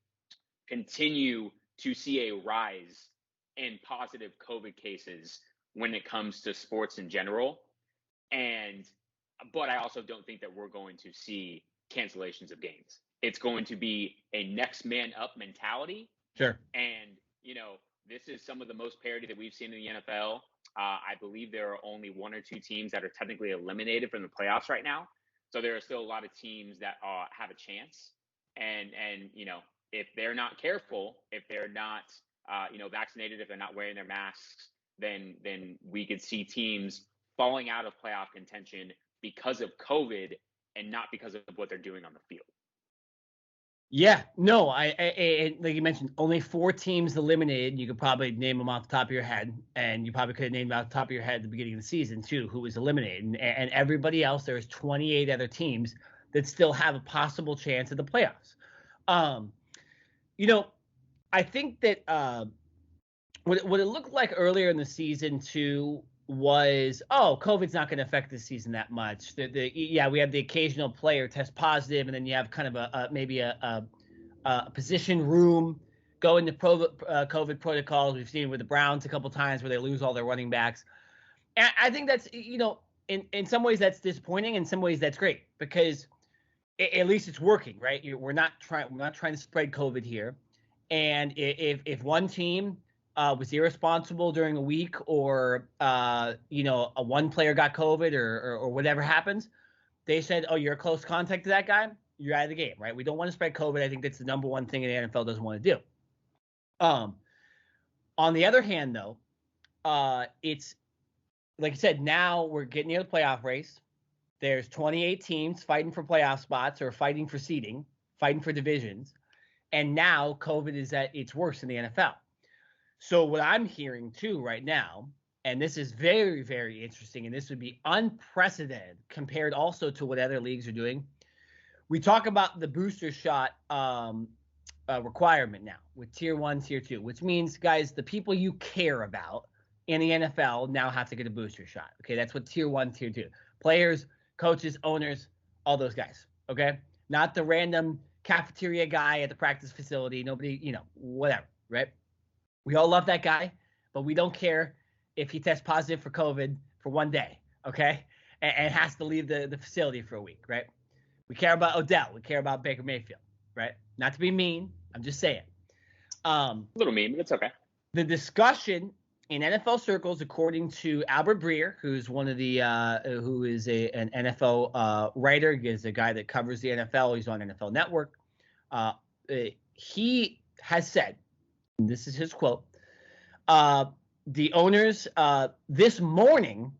continue to see a rise in positive COVID cases when it comes to sports in general. But I also don't think that we're going to see cancellations of games. It's going to be a next man up mentality. Sure. And, this is some of the most parity that we've seen in the NFL. I believe there are only 1 or 2 teams that are technically eliminated from the playoffs right now. So there are still a lot of teams that have a chance. And if they're not careful, if they're not, vaccinated, if they're not wearing their masks, then we could see teams falling out of playoff contention because of COVID and not because of what they're doing on the field. Yeah, no, I like you mentioned, only 4 teams eliminated. You could probably name them off the top of your head, and you probably could have named off the top of your head at the beginning of the season too, who was eliminated. And everybody else, there's 28 other teams that still have a possible chance at the playoffs. I think that what it looked like earlier in the season too was, COVID's not going to affect this season that much. We have the occasional player test positive, and then you have kind of maybe a position room go into COVID protocols. We've seen it with the Browns a couple times where they lose all their running backs. And I think that's, in some ways that's disappointing. In some ways that's great because at least it's working, right? We're not trying to spread COVID here. And if one team was irresponsible during a week, or a one player got COVID, or whatever happens, they said, you're a close contact to that guy, you're out of the game, right? We don't want to spread COVID. I think that's the number one thing the NFL doesn't want to do. On the other hand, though, it's like I said, now we're getting near the playoff race. There's 28 teams fighting for playoff spots or fighting for seeding, fighting for divisions, and now COVID is at its worst in the NFL. So what I'm hearing too right now, and this is very, very interesting, and this would be unprecedented compared also to what other leagues are doing. We talk about the booster shot requirement now with tier 1, tier 2, which means, guys, the people you care about in the NFL now have to get a booster shot. Okay, that's what tier 1, tier 2. Players, coaches, owners, all those guys. Okay, not the random cafeteria guy at the practice facility. Nobody, whatever, right? We all love that guy, but we don't care if he tests positive for COVID for one day, okay? And has to leave the facility for a week, right? We care about Odell. We care about Baker Mayfield, right? Not to be mean. I'm just saying. A little mean, but it's okay. The discussion in NFL circles, according to Albert Breer, who's one of the who is an NFL writer, is a guy that covers the NFL. He's on NFL Network. He has said, and this is his quote: the owners this morning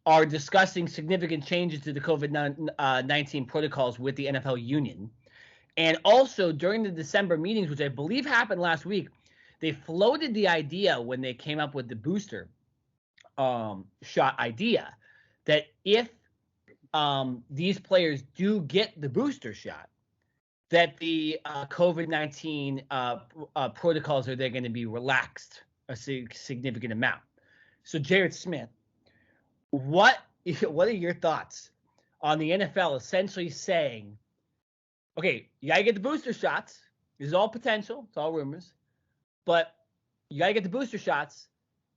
are discussing significant changes to the COVID-19 protocols with the NFL union. And also during the December meetings, which I believe happened last week, they floated the idea when they came up with the booster shot idea that if these players do get the booster shot, that the COVID-19 protocols are they're going to be relaxed a significant amount. So Jared Smith, what are your thoughts on the NFL essentially saying, okay, you got to get the booster shots. This is all potential. It's all rumors. But you got to get the booster shots.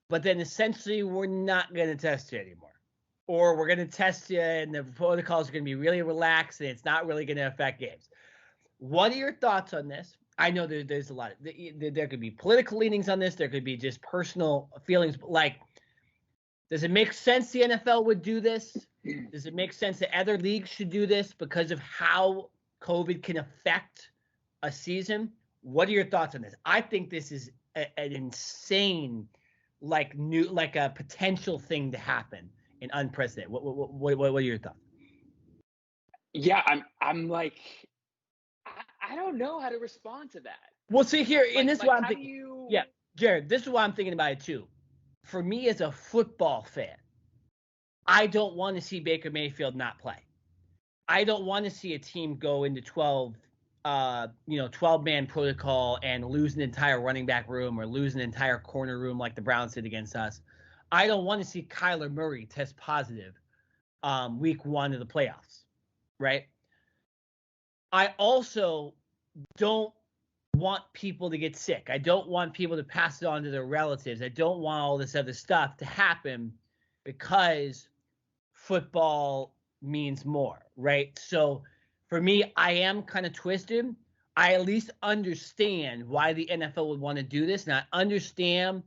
But then essentially we're not going to test you anymore. Or we're going to test you and the protocols are going to be really relaxed and it's not really going to affect games. What are your thoughts on this? I know there's a lot. There could be political leanings on this. There could be just personal feelings. Like, does it make sense the NFL would do this? Does it make sense that other leagues should do this because of how COVID can affect a season? What are your thoughts on this? I think this is an insane, like a potential thing to happen and unprecedented. What are your thoughts? Yeah, I'm like, I don't know how to respond to that. Well, see here, and this is what I'm thinking. You... Yeah, Jared, this is what I'm thinking about it too. For me as a football fan, I don't want to see Baker Mayfield not play. I don't want to see a team go into 12-man protocol and lose an entire running back room or lose an entire corner room like the Browns did against us. I don't want to see Kyler Murray test positive week 1 of the playoffs, right? I also don't want people to get sick. I don't want people to pass it on to their relatives. I don't want all this other stuff to happen because football means more, right? So for me, I am kind of twisted. I at least understand why the NFL would want to do this, and I understand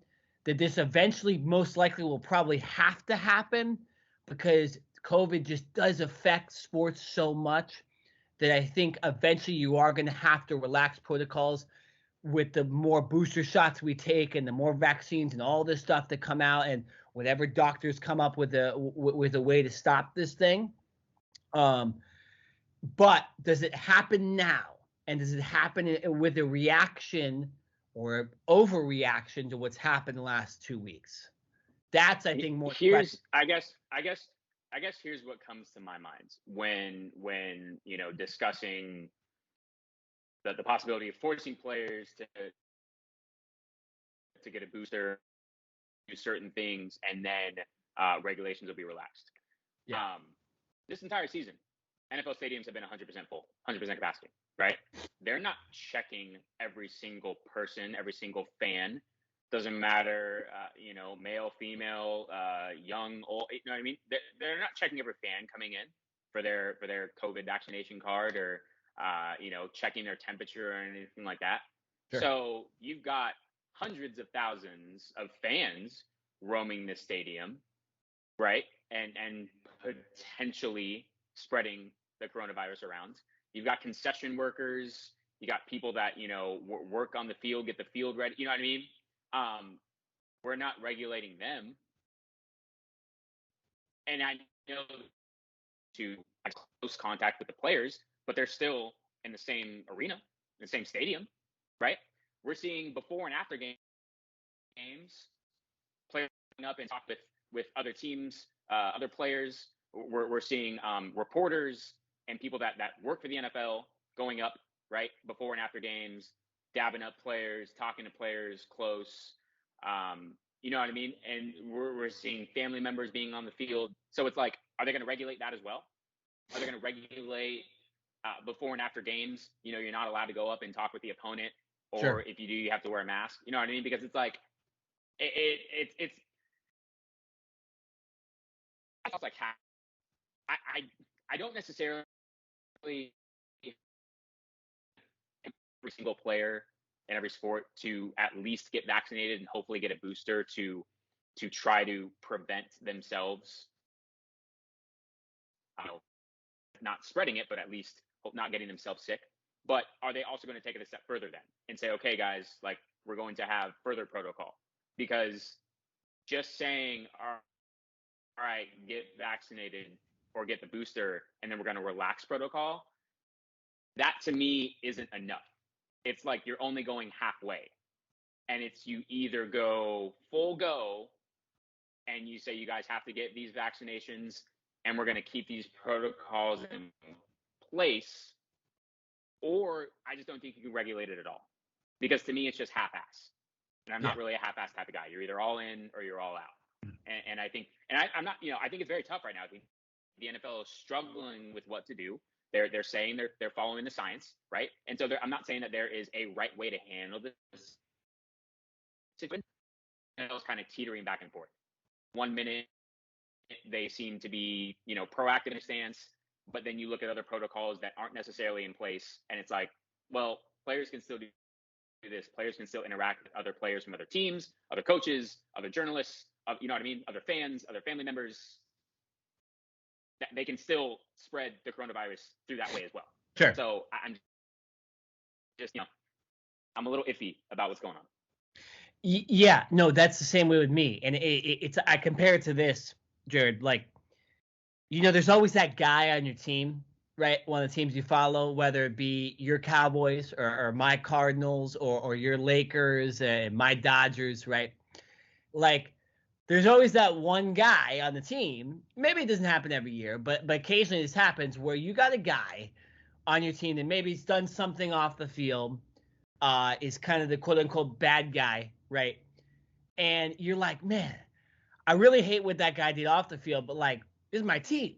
that this eventually most likely will probably have to happen because COVID just does affect sports so much that I think eventually you are going to have to relax protocols with the more booster shots we take and the more vaccines and all this stuff that come out and whatever doctors come up with a way to stop this thing. But does it happen now? And does it happen with a reaction or overreaction to what's happened the last 2 weeks? That's, I think, more. I guess here's what comes to my mind when discussing the possibility of forcing players to get a booster, do certain things, and then regulations will be relaxed. Yeah. This entire season, NFL stadiums have been 100% full, 100% capacity, right? They're not checking every single person, every single fan. Doesn't matter, male, female, young, old. You know what I mean? They're not checking every fan coming in for their COVID vaccination card or checking their temperature or anything like that. Sure. So you've got hundreds of thousands of fans roaming this stadium, right? And potentially spreading the coronavirus around. You've got concession workers. You got people that work on the field, get the field ready. You know what I mean? We're not regulating them. And I know to have close contact with the players, but they're still in the same arena, in the same stadium, right? We're seeing before and after games, players up and talk with other teams, other players. We're seeing reporters and people that work for the NFL going up, right, before and after games, dabbing up players, talking to players close. You know what I mean? And we're seeing family members being on the field. So it's like, are they going to regulate that as well? Are they going to regulate before and after games? You're not allowed to go up and talk with the opponent, or sure. If you do, you have to wear a mask. You know what I mean? Because it's like, it's like I don't necessarily every single player in every sport to at least get vaccinated and hopefully get a booster to to try to prevent themselves not spreading it, but at least not getting themselves sick? But are they also going to take it a step further then and say, okay, guys, like, we're going to have further protocol? Because just saying, all right, get vaccinated or get the booster, and then we're going to relax protocol, that to me isn't enough. It's like you're only going halfway. And it's you either go full go and you say, you guys have to get these vaccinations and we're going to keep these protocols in place, or I just don't think you can regulate it at all. Because to me, it's just half-ass. And I'm not really a half-ass type of guy. You're either all in or you're all out. And I think, I'm not, I think it's very tough right now. I think the NFL is struggling with what to do. They're saying they're following the science, right? And so I'm not saying that there is a right way to handle this. And it was kind of teetering back and forth. 1 minute they seem to be, proactive in a stance, but then you look at other protocols that aren't necessarily in place, and it's like, well, players can still do this. Players can still interact with other players from other teams, other coaches, other journalists, you know what I mean? Other fans, other family members. They can still spread the coronavirus through that way as well. Sure. So I'm just, I'm a little iffy about what's going on. Yeah, no, that's the same way with me. And it's I compare it to this, Jared, like, there's always that guy on your team, right? One of the teams you follow, whether it be your Cowboys or my Cardinals or your Lakers and my Dodgers, right? Like, there's always that one guy on the team. Maybe it doesn't happen every year, but occasionally this happens where you got a guy on your team that maybe he's done something off the field, is kind of the quote-unquote bad guy, right? And you're like, man, I really hate what that guy did off the field, but, like, this is my team,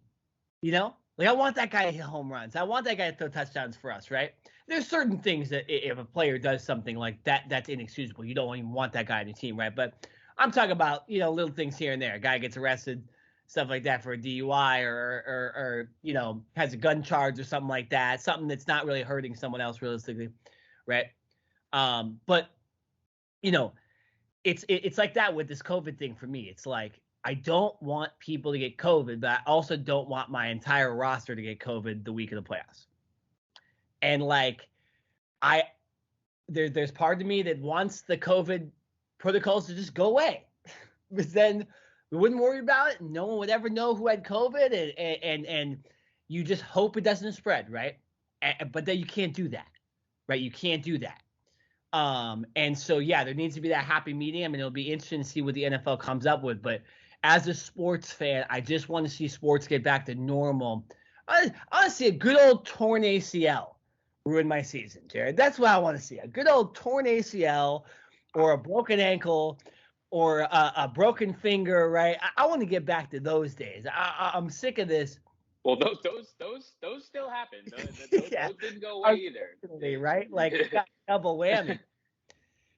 Like, I want that guy to hit home runs. I want that guy to throw touchdowns for us, right? There's certain things that if a player does something like that, that's inexcusable. You don't even want that guy on your team, right? But I'm talking about, little things here and there. A guy gets arrested, stuff like that for a DUI or has a gun charge or something like that, something that's not really hurting someone else realistically, right? But it's like that with this COVID thing for me. It's like, I don't want people to get COVID, but I also don't want my entire roster to get COVID the week of the playoffs. And like, there's part of me that wants the COVID protocols to just go away, because then we wouldn't worry about it, and no one would ever know who had COVID, and you just hope it doesn't spread, right? But then you can't do that, right? You can't do that. And so, yeah, there needs to be that happy medium, and it'll be interesting to see what the NFL comes up with. But as a sports fan, I just want to see sports get back to normal. I want to see a good old torn ACL ruin my season, Jared. That's what I want to see. A good old torn ACL or a broken ankle or a broken finger, right? I want to get back to those days. I'm sick of this. Well, those still happen. Those didn't go away either. Right? Like, we got double whammy.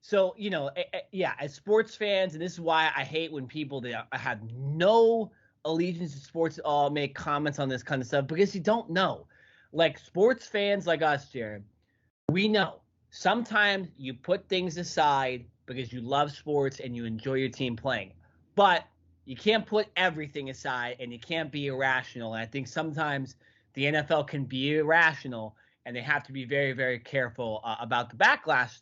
So, as sports fans, and this is why I hate when people that have no allegiance to sports at all make comments on this kind of stuff, because you don't know. Like, sports fans like us, Jared, we know sometimes you put things aside because you love sports and you enjoy your team playing. But you can't put everything aside, and you can't be irrational. And I think sometimes the NFL can be irrational, and they have to be very, very careful about the backlash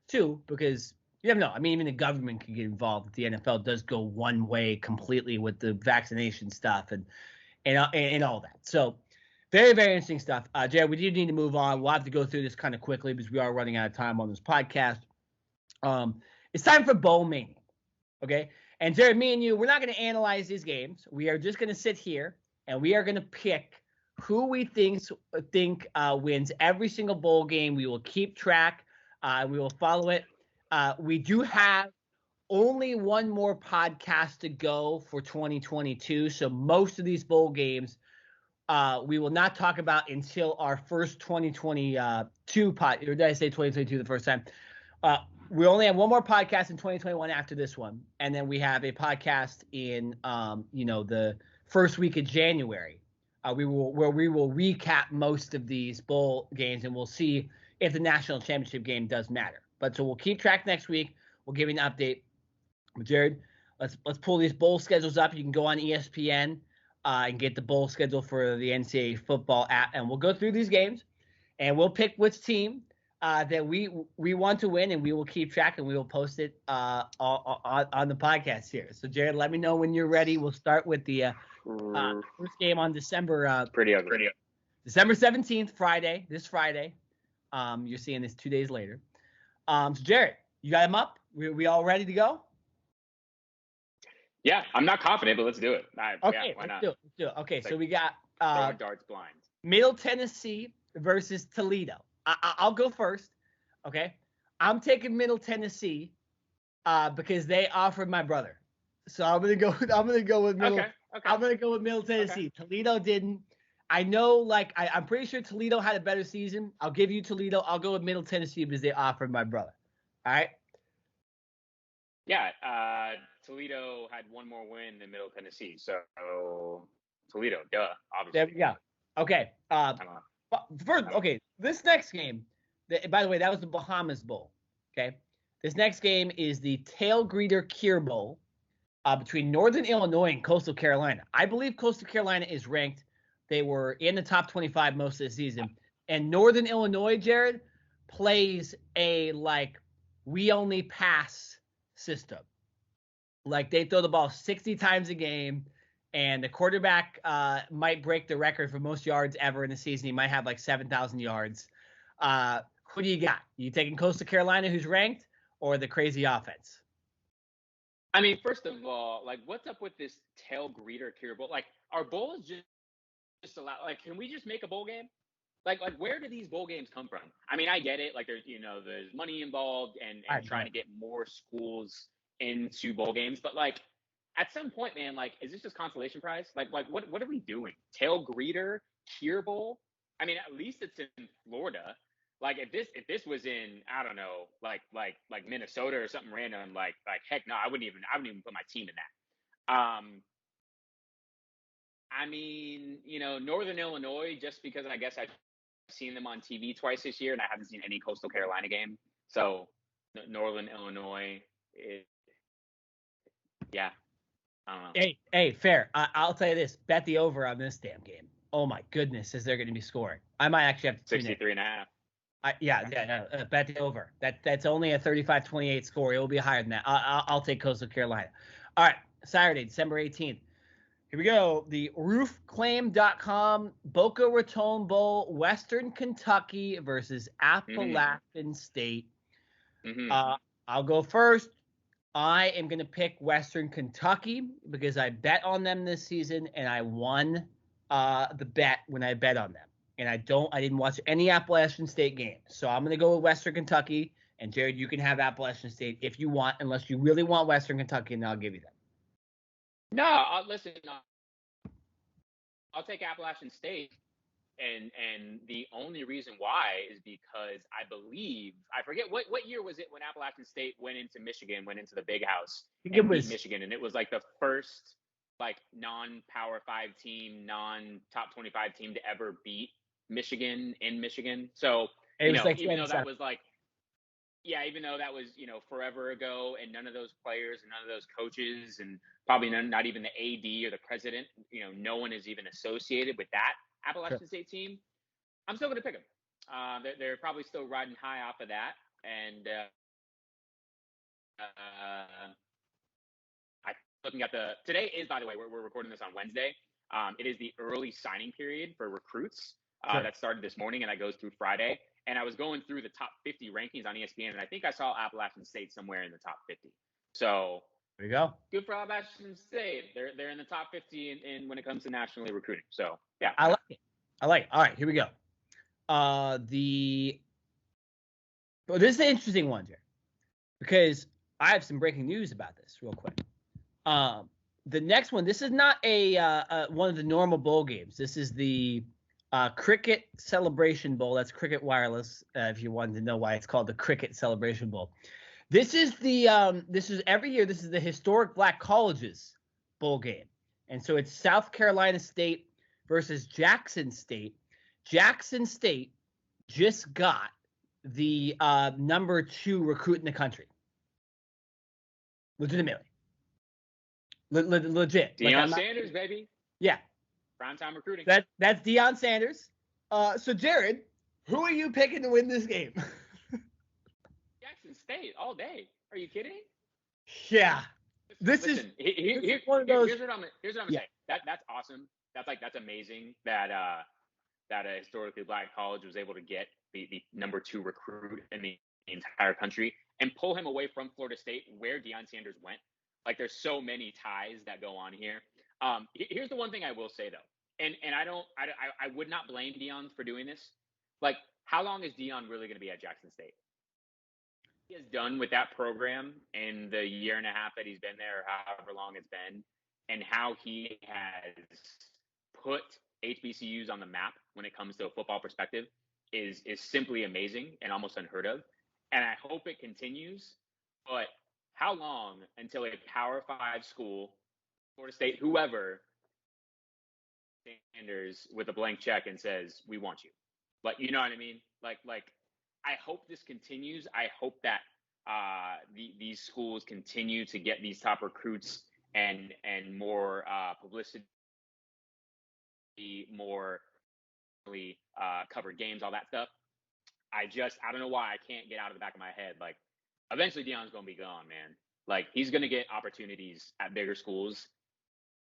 too, because you never know. I mean, even the government can get involved if the NFL does go one way completely with the vaccination stuff and all that. So very, very interesting stuff. Jared, we do need to move on. We'll have to go through this kind of quickly because we are running out of time on this podcast. It's time for Bowl Mania, okay? And Jared, me and you, we're not going to analyze these games. We are just going to sit here and we are going to pick who we think wins every single bowl game. We will keep track. We will follow it. We do have only one more podcast to go for 2022. So most of these bowl games we will not talk about until our first 2022 pod. Or did I say 2022 the first time? We only have one more podcast in 2021 after this one. And then we have a podcast in, the first week of January. We will recap most of these bowl games, and we'll see if the national championship game does matter. But so we'll keep track next week. We'll give you an update. Jared, let's pull these bowl schedules up. You can go on ESPN and get the bowl schedule for the NCAA football app, and we'll go through these games, and we'll pick which team that we want to win, and we will keep track, and we will post it on the podcast here. So, Jared, let me know when you're ready. We'll start with the first game on December. Pretty ugly. December 17th, Friday. This Friday. You're seeing this 2 days later. So, Jared, you got him up? We all ready to go? Yeah, I'm not confident, but let's do it. Okay, yeah, why not? Let's do it. Okay, It's so like we got throwing darts blind. Middle Tennessee versus Toledo. I'll go first. Okay, I'm taking Middle Tennessee because they offered my brother. So I'm gonna go with Middle. Okay. I'm gonna go with Middle Tennessee. Okay. Toledo didn't. I know, I'm pretty sure Toledo had a better season. I'll give you Toledo. I'll go with Middle Tennessee because they offered my brother. All right. Yeah, Toledo had one more win than Middle Tennessee, so Toledo, duh, obviously. There we go. Okay. First, okay, this next game, by the way, that was the Bahamas Bowl. Okay. This next game is the Tail Greeter Cure Bowl between Northern Illinois and Coastal Carolina. I believe Coastal Carolina is ranked. They were in the top 25 most of the season. And Northern Illinois, Jared, plays a, we only pass system. Like, they throw the ball 60 times a game, and the quarterback might break the record for most yards ever in the season. He might have 7,000 yards. Who do you got? You taking Coastal Carolina, who's ranked, or the crazy offense? I mean, first of all, what's up with this Tail Greeter Cure Bowl? Our bowl is just allow. Can we just make a bowl game? Where do these bowl games come from? I mean, I get it. There's money involved and trying to get more schools into bowl games, but at some point, man, is this just consolation prize? What are we doing? Tail Greeter Cure Bowl? I mean, at least it's in Florida. If this was in, I don't know, Minnesota or something random, heck no, I wouldn't even put my team in that. I mean, Northern Illinois, just because I guess I've seen them on TV twice this year, and I haven't seen any Coastal Carolina game. So Northern Illinois, yeah, I don't know. Hey, fair. I'll tell you this: bet the over on this damn game. Oh my goodness, is there going to be scoring? I might actually have to 63.5. Bet the over. That's only a 35-28 score. It will be higher than that. I'll take Coastal Carolina. All right, Saturday, December 18th. Here we go. The roofclaim.com Boca Raton Bowl, Western Kentucky versus Appalachian State. Mm-hmm. I'll go first. I am going to pick Western Kentucky because I bet on them this season, and I won the bet when I bet on them. And I didn't watch any Appalachian State games. So I'm going to go with Western Kentucky. And Jared, you can have Appalachian State if you want, unless you really want Western Kentucky, and I'll give you that. No, listen, I'll take Appalachian State. And the only reason why is because I forget what year was it when Appalachian State went into Michigan, went into the Big House and beat Michigan. And it was the first non-Power 5 team, non-top 25 team to ever beat Michigan in Michigan. So, even though that was even though that was, forever ago, and none of those players and none of those coaches and probably not even the AD or the president, no one is even associated with that Appalachian State team, I'm still going to pick them. They're probably still riding high off of that. And looking at today is, by the way, we're recording this on Wednesday. It is the early signing period for recruits that started this morning, and that goes through Friday. And I was going through the top 50 rankings on ESPN, and I think I saw Appalachian State somewhere in the top 50. So there you go. Good for Appalachian State. They're in the top 50 in when it comes to nationally recruiting. So yeah, I like it. All right, here we go. This is an interesting one, Jared, because I have some breaking news about this real quick. The next one, this is not one of the normal bowl games. This is the Cricket Celebration Bowl. That's Cricket Wireless, if you wanted to know why it's called the Cricket Celebration Bowl. This is every year. This is the Historic Black Colleges Bowl game. And so it's South Carolina State versus Jackson State. Jackson State just got the number 2 recruit in the country. Legitimately. Legit. Deion Sanders, baby. Yeah. Primetime recruiting. That's Deion Sanders. So Jared, who are you picking to win this game? Jackson State all day. Are you kidding? Yeah. Listen, Here's one of those. Here's what I'm gonna say. That's awesome. That's amazing that a historically black college was able to get the number 2 recruit in the entire country and pull him away from Florida State, where Deion Sanders went. Like, there's so many ties that go on here. Here's the one thing I will say though, and I would not blame Deion for doing this. Like, how long is Deion really going to be at Jackson State? He has done with that program in the year and a half that he's been there, or however long it's been, and how he has put HBCUs on the map when it comes to a football perspective is simply amazing and almost unheard of. And I hope it continues. But how long until a Power 5 school, Florida State, whoever, Sanders with a blank check and says, "We want you"? Like, you know what I mean? Like I hope this continues. I hope that these schools continue to get these top recruits and more publicity, more covered games, all that stuff. I don't know why I can't get out of the back of my head. Like, eventually Deion's going to be gone, man. Like, he's going to get opportunities at bigger schools.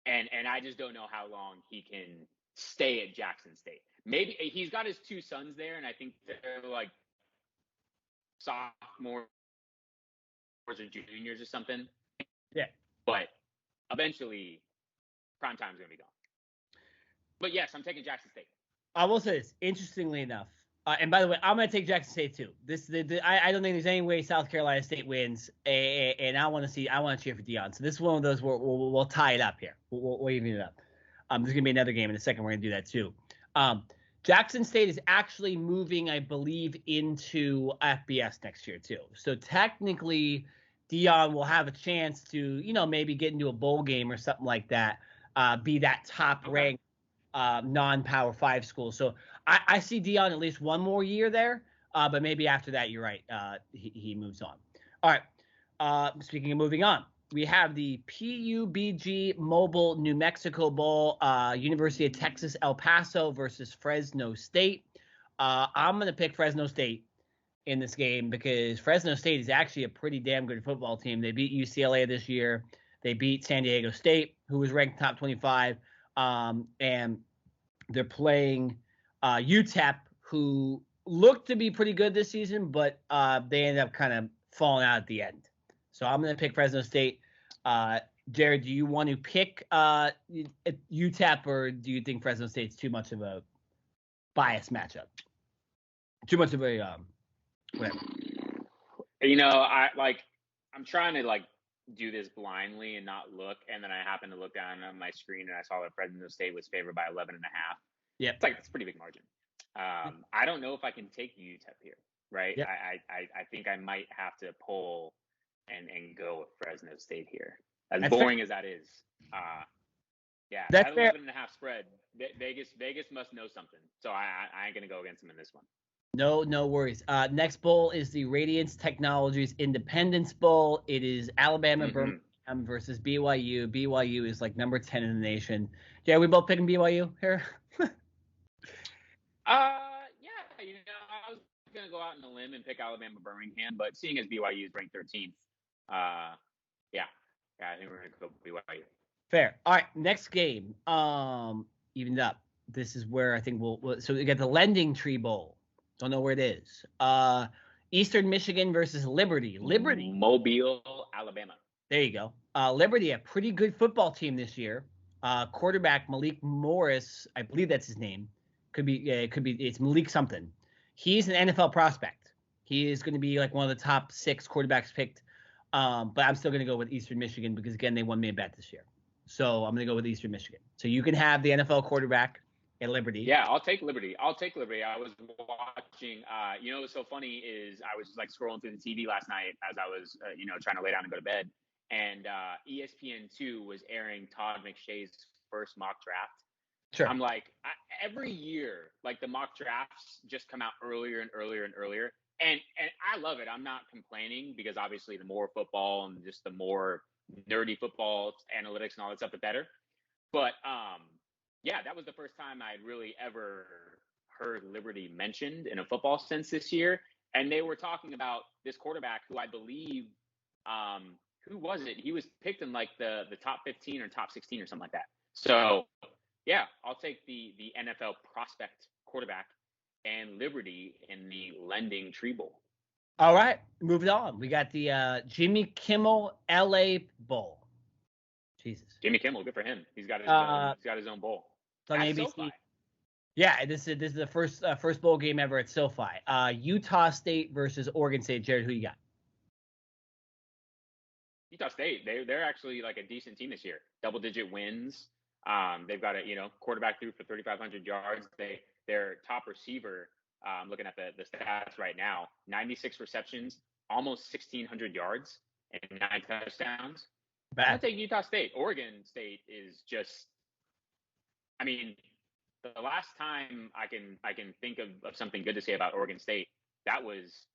And I just don't know how long he can stay at Jackson State. Maybe he's got his 2 sons there, and I think they're like sophomores or juniors or something. Yeah. But eventually, prime time's going to be gone. But yes, I'm taking Jackson State. I will say this, interestingly enough, and by the way, I'm going to take Jackson State too. I don't think there's any way South Carolina State wins, and I want to cheer for Deion. So this is one of those where we'll tie it up here. We'll even it up. There's going to be another game in a second. We're going to do that too. Jackson State is actually moving, I believe, into FBS next year too. So technically, Deion will have a chance to, maybe get into a bowl game or something like that, be that top-ranked non-Power 5 school. So I see Deion at least one more year there, but maybe after that, you're right, he moves on. All right, speaking of moving on, we have the PUBG Mobile New Mexico Bowl, University of Texas El Paso versus Fresno State. I'm going to pick Fresno State in this game because Fresno State is actually a pretty damn good football team. They beat UCLA this year. They beat San Diego State, who was ranked top 25, and they're playing UTEP, who looked to be pretty good this season, but they ended up kind of falling out at the end. So I'm going to pick Fresno State. Jared, do you want to pick UTEP, or do you think Fresno State's too much of a biased matchup? Too much of a whatever. I'm trying to do this blindly and not look, and then I happened to look down on my screen and I saw that Fresno State was favored by 11.5. Yeah, it's a pretty big margin. I don't know if I can take UTEP here, right? Yep. I think I might have to pull and go with Fresno State here. As that's boring fair. As that is, that's 11.5 spread. Vegas must know something, so I ain't gonna go against them in this one. No worries. Next bowl is the Radiance Technologies Independence Bowl. It is Alabama Birmingham versus BYU. BYU is number 10 in the nation. Yeah, we both picking BYU here. I was gonna go out on a limb and pick Alabama Birmingham, but seeing as BYU is ranked 13th, I think we're gonna go BYU. Fair. All right, next game. Evened up. This is where I think so we got the Lending Tree Bowl. Don't know where it is. Eastern Michigan versus Liberty. Mobile, Alabama. There you go. Liberty, a pretty good football team this year. Quarterback Malik Morris, I believe that's his name. Could be. It's Malik something. He's an NFL prospect. He is going to be one of the top 6 quarterbacks picked. But I'm still going to go with Eastern Michigan because, again, they won me a bet this year. So I'm going to go with Eastern Michigan. So you can have the NFL quarterback at Liberty. Yeah, I'll take Liberty. I was watching, what's so funny is I was scrolling through the TV last night as I was, trying to lay down and go to bed. And ESPN2 was airing Todd McShay's first mock draft. Sure. I'm every year, the mock drafts just come out earlier and earlier and earlier. And I love it. I'm not complaining because obviously the more football and just the more nerdy football analytics and all that stuff, the better. But yeah, that was the first time I'd really ever heard Liberty mentioned in a football sense this year. And they were talking about this quarterback who I believe, who was it? He was picked in like the top 15 or top 16 or something like that. So yeah, I'll take the NFL prospect quarterback and Liberty in the Lending Tree Bowl. All right, moving on. We got the Jimmy Kimmel LA Bowl. Jesus. Jimmy Kimmel, good for him. He's got his own bowl. On At ABC. SoFi. Yeah, this is the first bowl game ever at SoFi. Utah State versus Oregon State. Jared, who you got? Utah State, they're actually like a decent team this year. Double-digit wins. They've got a quarterback threw for 3,500 yards. Their top receiver, looking at the stats right now, 96 receptions, almost 1,600 yards, and 9 touchdowns. Bad. I'll take Utah State. Oregon State is just, I mean, the last time I can think of something good to say about Oregon State, that was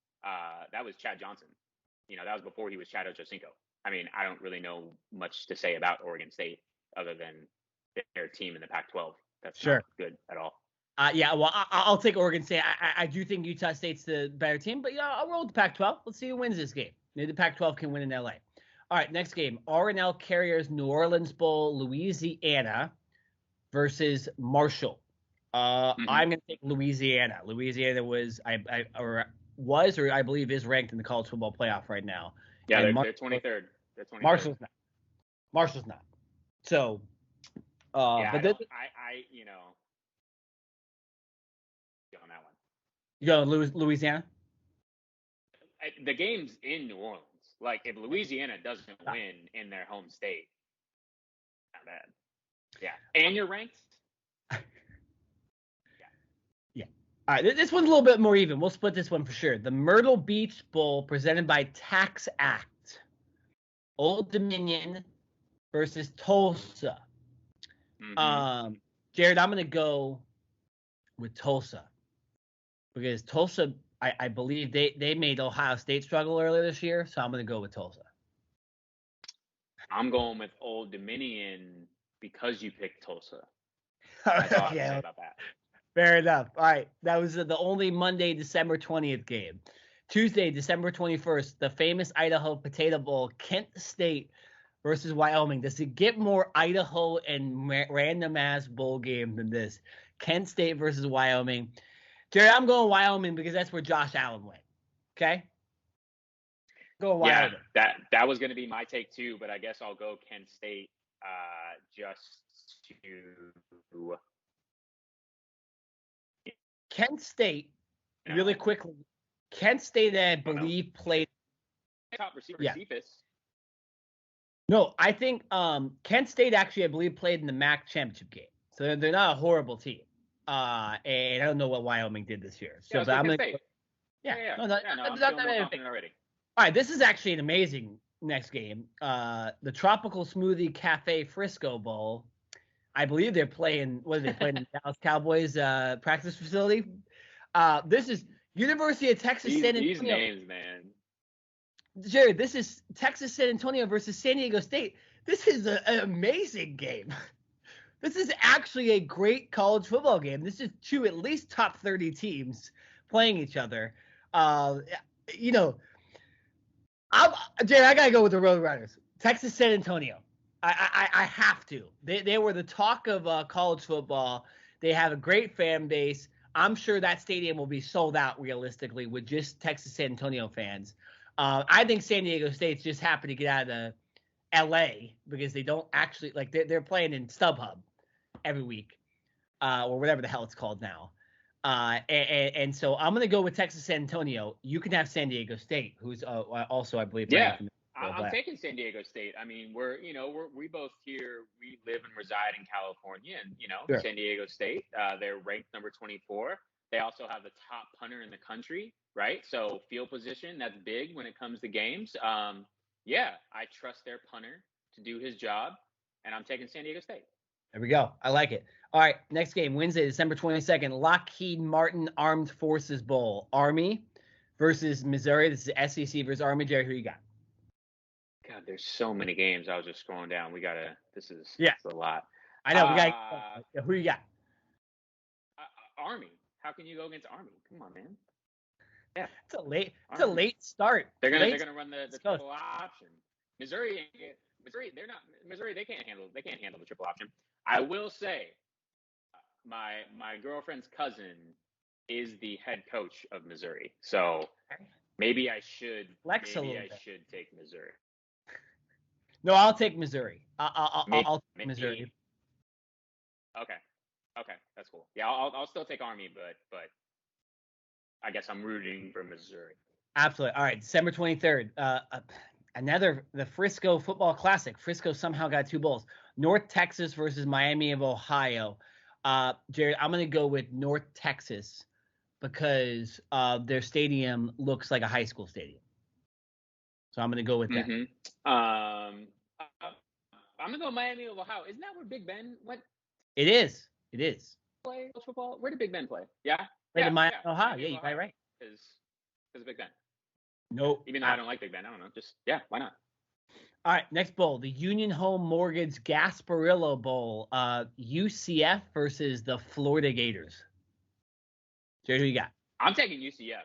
Chad Johnson. That was before he was Chad Ochocinco. I mean, I don't really know much to say about Oregon State other than their team in the Pac-12. That's not good at all. Yeah, well, I'll take Oregon State. I do think Utah State's the better team, but I'll roll with the Pac-12. Let's see who wins this game. Maybe the Pac-12 can win in LA. All right, next game. R&L Carriers New Orleans Bowl, Louisiana versus Marshall. I'm going to take Louisiana. Louisiana was, I believe, is ranked in the college football playoff right now. Yeah, they're 23rd. They're 23rd. Marshall's not. So, yeah, but on that one. You go Louisiana? The game's in New Orleans. Like, if Louisiana doesn't win in their home state, not bad. Yeah. And you're ranked? Yeah. All right, this one's a little bit more even. We'll split this one for sure. The Myrtle Beach Bowl presented by Tax Act. Old Dominion versus Tulsa. Mm-hmm. Jared, I'm going to go with Tulsa. Because Tulsa, I believe they made Ohio State struggle earlier this year, so I'm going to go with Tulsa. I'm going with Old Dominion because you picked Tulsa. That's all I can say about that. Fair enough. All right, that was the only Monday, December 20th game. Tuesday, December 21st, the famous Idaho Potato Bowl, Kent State versus Wyoming. Does it get more Idaho and random-ass bowl game than this? Kent State versus Wyoming. Jerry, I'm going Wyoming because that's where Josh Allen went. Okay? Go Wyoming. Yeah, that was going to be my take too, but I guess I'll go Kent State just to... Kent State, really quickly, Kent State, I believe, played... Top receiver, Cephas. No, I think Kent State actually, I believe, played in the MAC championship game. So they're not a horrible team. And I don't know what Wyoming did this year. So I'm going to I'm confident already. All right, this is actually an amazing next game. The Tropical Smoothie Cafe Frisco Bowl. I believe they're playing, what are they playing in the Dallas Cowboys practice facility? This is University of Texas San Antonio. These names, man. Jared, this is Texas San Antonio versus San Diego State. This is an amazing game. This is actually a great college football game. This is two at least top 30 teams playing each other. Jared, I gotta go with the Roadrunners. Texas San Antonio. I have to. They were the talk of college football. They have a great fan base. I'm sure that stadium will be sold out realistically with just Texas San Antonio fans. I think San Diego State's just happy to get out of LA because they don't actually they're playing in StubHub every week, or whatever the hell it's called now. And so I'm going to go with Texas San Antonio. You can have San Diego State, who's also, I believe. Yeah, I'm taking San Diego State. I mean, we both here, we live and reside in California, and, sure. San Diego State, they're ranked number 24. They also have the top punter in the country, right? So field position, that's big when it comes to games. Yeah, I trust their punter to do his job, and I'm taking San Diego State. There we go. I like it. All right, next game, Wednesday, December 22nd, Lockheed Martin Armed Forces Bowl. Army versus Missouri. This is SEC versus Army. Jerry, who you got? God, there's so many games. I was just scrolling down. This is a lot. I know. We got. Who you got? Army. How can you go against Army? Come on, man. Yeah, it's a late start. They're gonna run the triple option. Missouri. They can't handle the triple option. I will say, my girlfriend's cousin is the head coach of Missouri, so maybe I should take Missouri. No, I'll take Missouri. I'll take Missouri. Okay, that's cool. Yeah, I'll still take Army, but I guess I'm rooting for Missouri. Absolutely. All right, December 23rd. The Frisco Football Classic. Frisco somehow got 2 bowls. North Texas versus Miami of Ohio. Jared, I'm going to go with North Texas because their stadium looks like a high school stadium. So I'm going to go with that. Mm-hmm. I'm going to go Miami of Ohio. Isn't that where Big Ben went? It is. Play football? Where did Big Ben play? Yeah. In Miami, Ohio. Yeah, you got it right. Because of Big Ben. Nope. Even though I don't like Big Ben, I don't know. Just, why not? All right, next bowl, the Union Home Mortgage Gasparilla Bowl, UCF versus the Florida Gators. Jared, who you got? I'm taking UCF.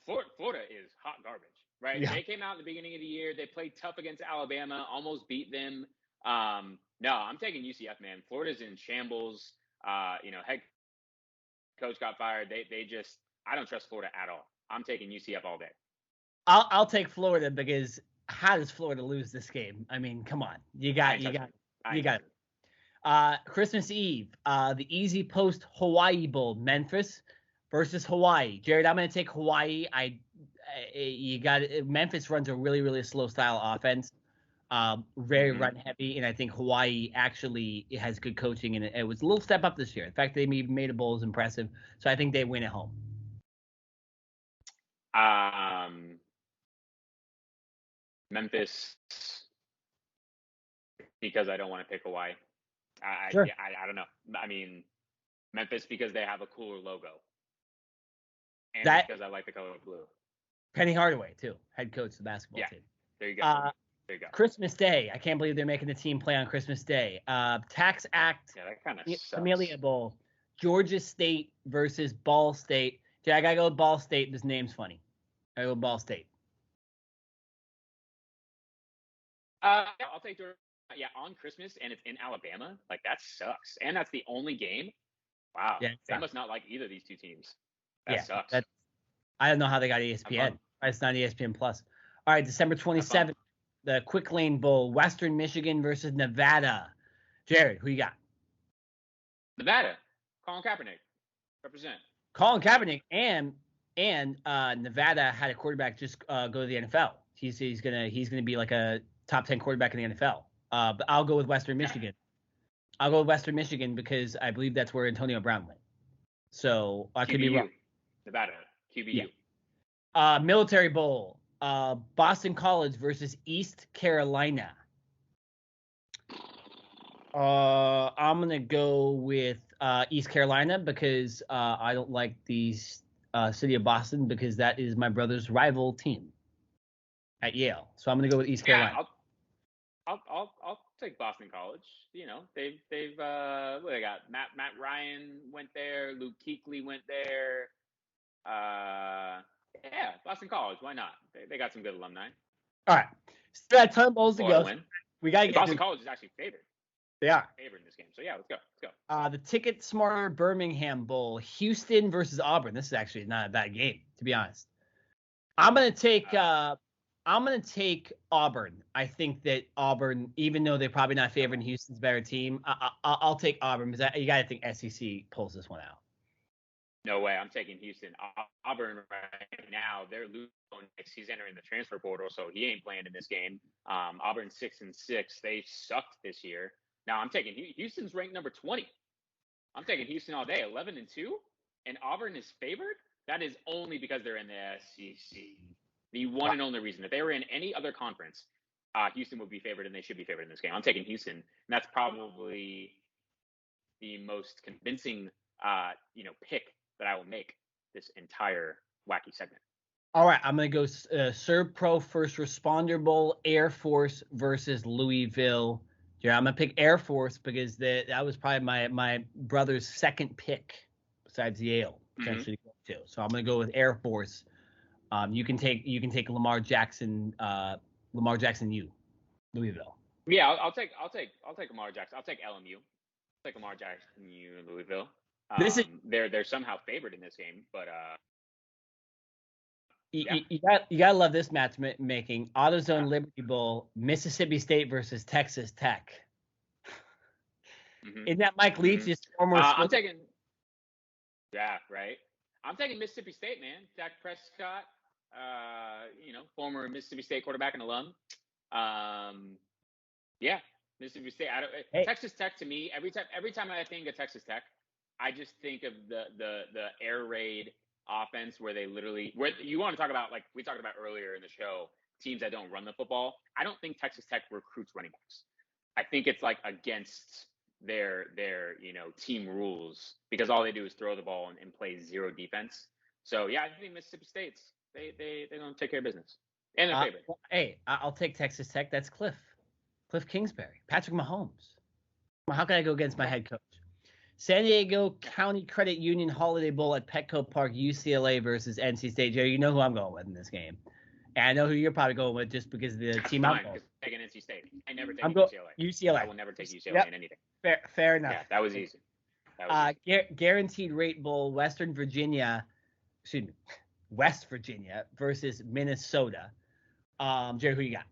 Florida is hot garbage, right? Yeah. They came out at the beginning of the year. They played tough against Alabama, almost beat them. No, I'm taking UCF, man. Florida's in shambles. Head coach got fired. I don't trust Florida at all. I'm taking UCF all day. I'll take Florida because how does Florida lose this game? I mean, come on. You got it. Christmas Eve, the Easy Post Hawaii Bowl, Memphis versus Hawaii. Jared, I'm going to take Hawaii. Memphis runs a really, really slow style offense. Very run heavy, and I think Hawaii actually has good coaching, and it was a little step up this year. The fact they made a bowl is impressive, so I think they win at home. Memphis, because I don't want to pick Hawaii. Sure. I don't know. I mean, Memphis because they have a cooler logo, and because I like the color blue. Penny Hardaway too, head coach of the basketball team. There you go. There you go. Christmas Day. I can't believe they're making the team play on Christmas Day. Tax Act. Yeah, that kind of sucks. Amelia Bowl. Georgia State versus Ball State. I gotta go with Ball State. This name's funny. I go with Ball State. I'll take Georgia. Yeah, on Christmas, and it's in Alabama. Like, that sucks. And that's the only game. Wow. Yeah, they must not like either of these two teams. That sucks. I don't know how they got ESPN. It's not ESPN Plus. All right, December 27th, the Quick Lane Bowl, Western Michigan versus Nevada. Jared, who you got? Nevada. Colin Kaepernick. Represent. Colin Kaepernick and Nevada had a quarterback just go to the NFL. He's gonna be like a top 10 quarterback in the NFL. But I'll go with Western Michigan. I'll go with Western Michigan because I believe that's where Antonio Brown went. So I could be wrong. Nevada. QBU. Yeah. Military Bowl. Boston College versus East Carolina. I'm gonna go with East Carolina because I don't like the city of Boston because that is my brother's rival team at Yale. So I'm gonna go with East Carolina. I'll take Boston College. You know, they've what they got? Matt Ryan went there. Luke Kuechly went there. Yeah, Boston College. Why not? They got some good alumni. All right, still got a ton of bowls to go. We got to get Boston College is actually favored. They are favored in this game. So yeah, let's go. The Ticket Smarter Birmingham Bowl, Houston versus Auburn. This is actually not a bad game, to be honest. I'm gonna take Auburn. I think that Auburn, even though they're probably not favored, Houston's a better team. I'll take Auburn because you got to think SEC pulls this one out. No way. I'm taking Houston. Auburn right now, they're losing. He's entering the transfer portal, so he ain't playing in this game. Auburn's 6-6. They sucked this year. Now I'm taking Houston's ranked number 20. I'm taking Houston all day, 11-2, and Auburn is favored. That is only because they're in the SEC. The one and only reason. If they were in any other conference, Houston would be favored, and they should be favored in this game. I'm taking Houston, and that's probably the most convincing, pick that I will make this entire wacky segment. All right, I'm gonna go Serb Pro First Responder Bowl, Air Force versus Louisville. Yeah, I'm gonna pick Air Force because that was probably my brother's second pick besides Yale potentially to go to. So I'm gonna go with Air Force. You can take Lamar Jackson. Lamar Jackson, Louisville. Yeah, I'll take Lamar Jackson. I'll take LMU. I'll take Lamar Jackson, U, and Louisville. This is They're somehow favored in this game, but yeah. you gotta love this matchmaking. AutoZone Liberty Bowl, Mississippi State versus Texas Tech. Isn't that Mike Leach's former? I'm taking. Yeah, right. I'm taking Mississippi State, man. Dak Prescott, former Mississippi State quarterback and alum. Yeah, Mississippi State. Texas Tech to me, every time I think of Texas Tech, I just think of the air raid offense where you want to talk about, like we talked about earlier in the show, teams that don't run the football. I don't think Texas Tech recruits running backs. I think it's like against their team rules because all they do is throw the ball and play zero defense. So yeah, I think Mississippi State's they don't take care of business and they're favorite. Hey, I'll take Texas Tech. That's Cliff Kingsbury, Patrick Mahomes. How can I go against my head coach? San Diego County Credit Union Holiday Bowl at Petco Park, UCLA versus NC State. Jerry, you know who I'm going with in this game. And I know who you're probably going with just because of the team I'm going. Taking NC State. I never take UCLA. UCLA. I will never take UCLA in anything. Fair enough. Yeah, that was easy. Guaranteed Rate Bowl, West Virginia versus Minnesota. Jerry, who you got?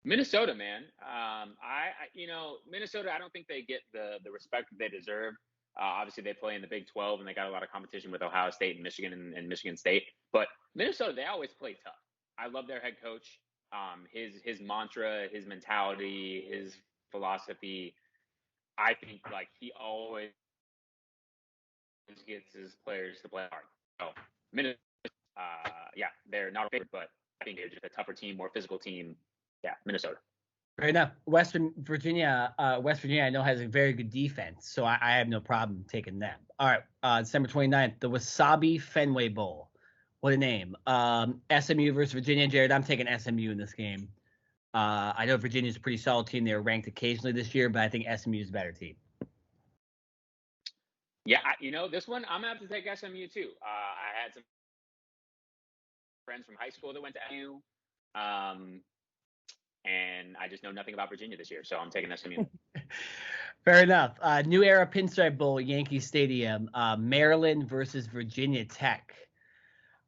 Minnesota, man. Minnesota, I don't think they get the respect that they deserve. Obviously, they play in the Big 12, and they got a lot of competition with Ohio State and Michigan and Michigan State. But Minnesota, they always play tough. I love their head coach. His mantra, his mentality, his philosophy. I think like he always gets his players to play hard. So Minnesota, they're not a favorite, but I think they're just a tougher team, more physical team. Yeah, Minnesota. Fair enough. West Virginia, I know has a very good defense, so I have no problem taking them. All right, December 29th, the Wasabi Fenway Bowl. What a name. SMU versus Virginia. Jared, I'm taking SMU in this game. I know Virginia's a pretty solid team. They were ranked occasionally this year, but I think SMU is a better team. Yeah, this one, I'm going to have to take SMU too. I had some friends from high school that went to SMU. And I just know nothing about Virginia this year, so I'm taking SMU. Fair enough. New Era Pinstripe Bowl, Yankee Stadium, Maryland versus Virginia Tech.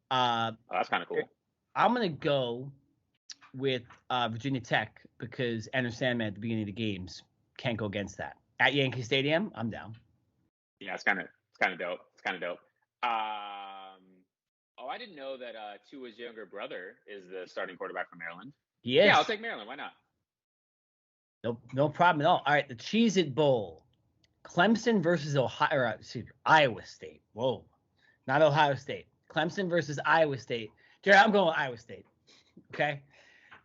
That's kind of cool. I'm going to go with Virginia Tech because Enter Sandman at the beginning of the games can't go against that. At Yankee Stadium, I'm down. Yeah, it's kind of dope. It's kind of dope. I didn't know that Tua's younger brother is the starting quarterback for Maryland. Yes. Yeah, I'll take Maryland. Why not? No problem at all. All right, the Cheez-It Bowl. Clemson versus Iowa State. Whoa. Not Ohio State. Clemson versus Iowa State. Jared, I'm going with Iowa State. Okay?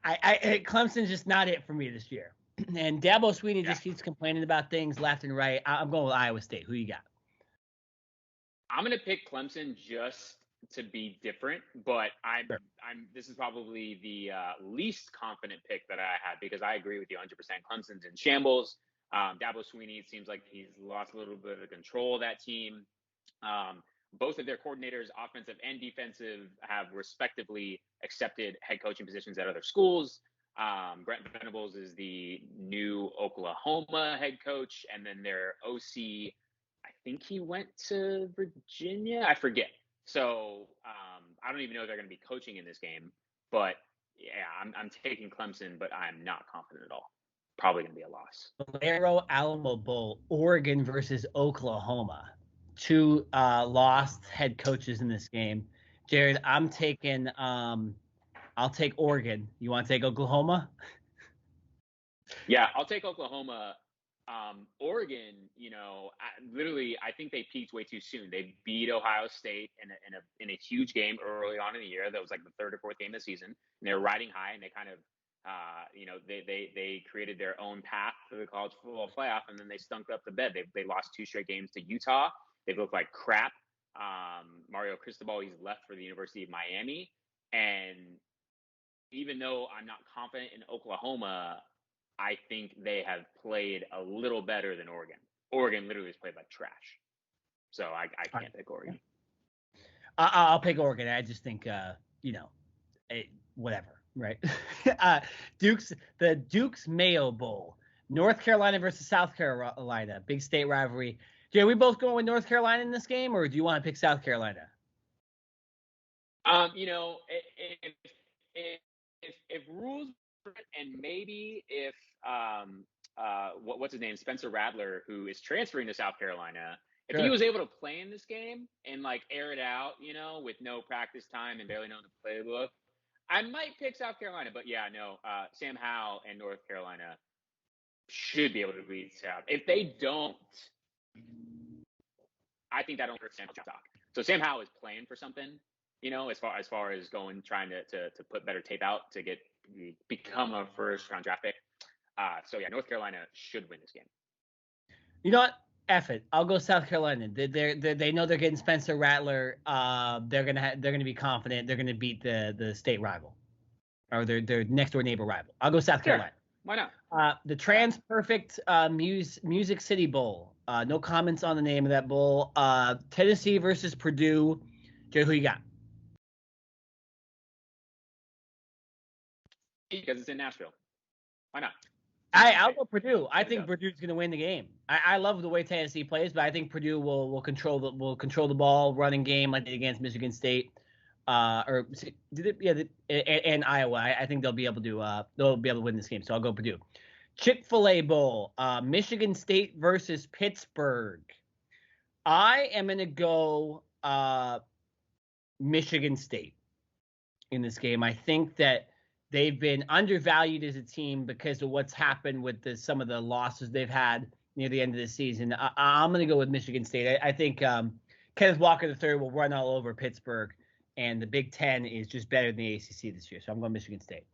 Clemson's just not it for me this year. And Dabo Swinney just keeps complaining about things left and right. I'm going with Iowa State. Who you got? I'm going to pick Clemson just to be different, but this is probably the least confident pick that I had because I agree with you 100%. Clemson's in shambles. Dabo Swinney, it seems like he's lost a little bit of control of that team. Both of their coordinators, offensive and defensive, have respectively accepted head coaching positions at other schools. Brent Venables is the new Oklahoma head coach, and then their OC, I think he went to Virginia. I forget. So I don't even know if they're going to be coaching in this game. But yeah, I'm taking Clemson, but I'm not confident at all. Probably going to be a loss. Valero Alamo Bowl, Oregon versus Oklahoma. Two lost head coaches in this game. Jared, I'm taking I'll take Oregon. You want to take Oklahoma? Yeah, I'll take Oklahoma. Oregon, I think they peaked way too soon. They beat Ohio State in a huge game early on in the year. That was like the third or fourth game of the season. And they were riding high, and they kind of, they created their own path to the college football playoff, and then they stunk up the bed. They lost two straight games to Utah. They've looked like crap Mario Cristobal. He's left for the University of Miami. And even though I'm not confident in Oklahoma, I think they have played a little better than Oregon. Oregon literally is played like trash. So I can't pick Oregon. I'll pick Oregon. I just think, whatever, right? The Duke's Mayo Bowl. North Carolina versus South Carolina. Big state rivalry. Are we both going with North Carolina in this game, or do you want to pick South Carolina? If rules and maybe if what's his name, Spencer Rattler, who is transferring to South Carolina, if he was able to play in this game and like air it out, with no practice time and barely knowing the playbook, I might pick South Carolina. But yeah, no, Sam Howell and North Carolina should be able to beat South. If they don't, I think that don't hurt Sam Howell's stock. So Sam Howell is playing for something, as far as trying to put better tape out to become a first round draft pick. So yeah, North Carolina should win this game. You know what? F it. I'll go South Carolina. They know they're getting Spencer Rattler. They're gonna be confident. They're gonna beat the state rival, or their next door neighbor rival. I'll go South Carolina. Why not? The Trans Perfect Music City Bowl. No comments on the name of that bowl. Tennessee versus Purdue. Joe, who you got? Because it's in Nashville. Why not? I'll go Purdue. I think Purdue's going to win the game. I love the way Tennessee plays, but I think Purdue will control the ball, running game like they did against Michigan State, and Iowa. I think they'll be able to win this game. So I'll go Purdue. Chick-fil-A Bowl, Michigan State versus Pittsburgh. I am going to go Michigan State in this game. I think that they've been undervalued as a team because of what's happened with some of the losses they've had near the end of the season. I'm going to go with Michigan State. I think Kenneth Walker III will run all over Pittsburgh, and the Big Ten is just better than the ACC this year. So I'm going Michigan State.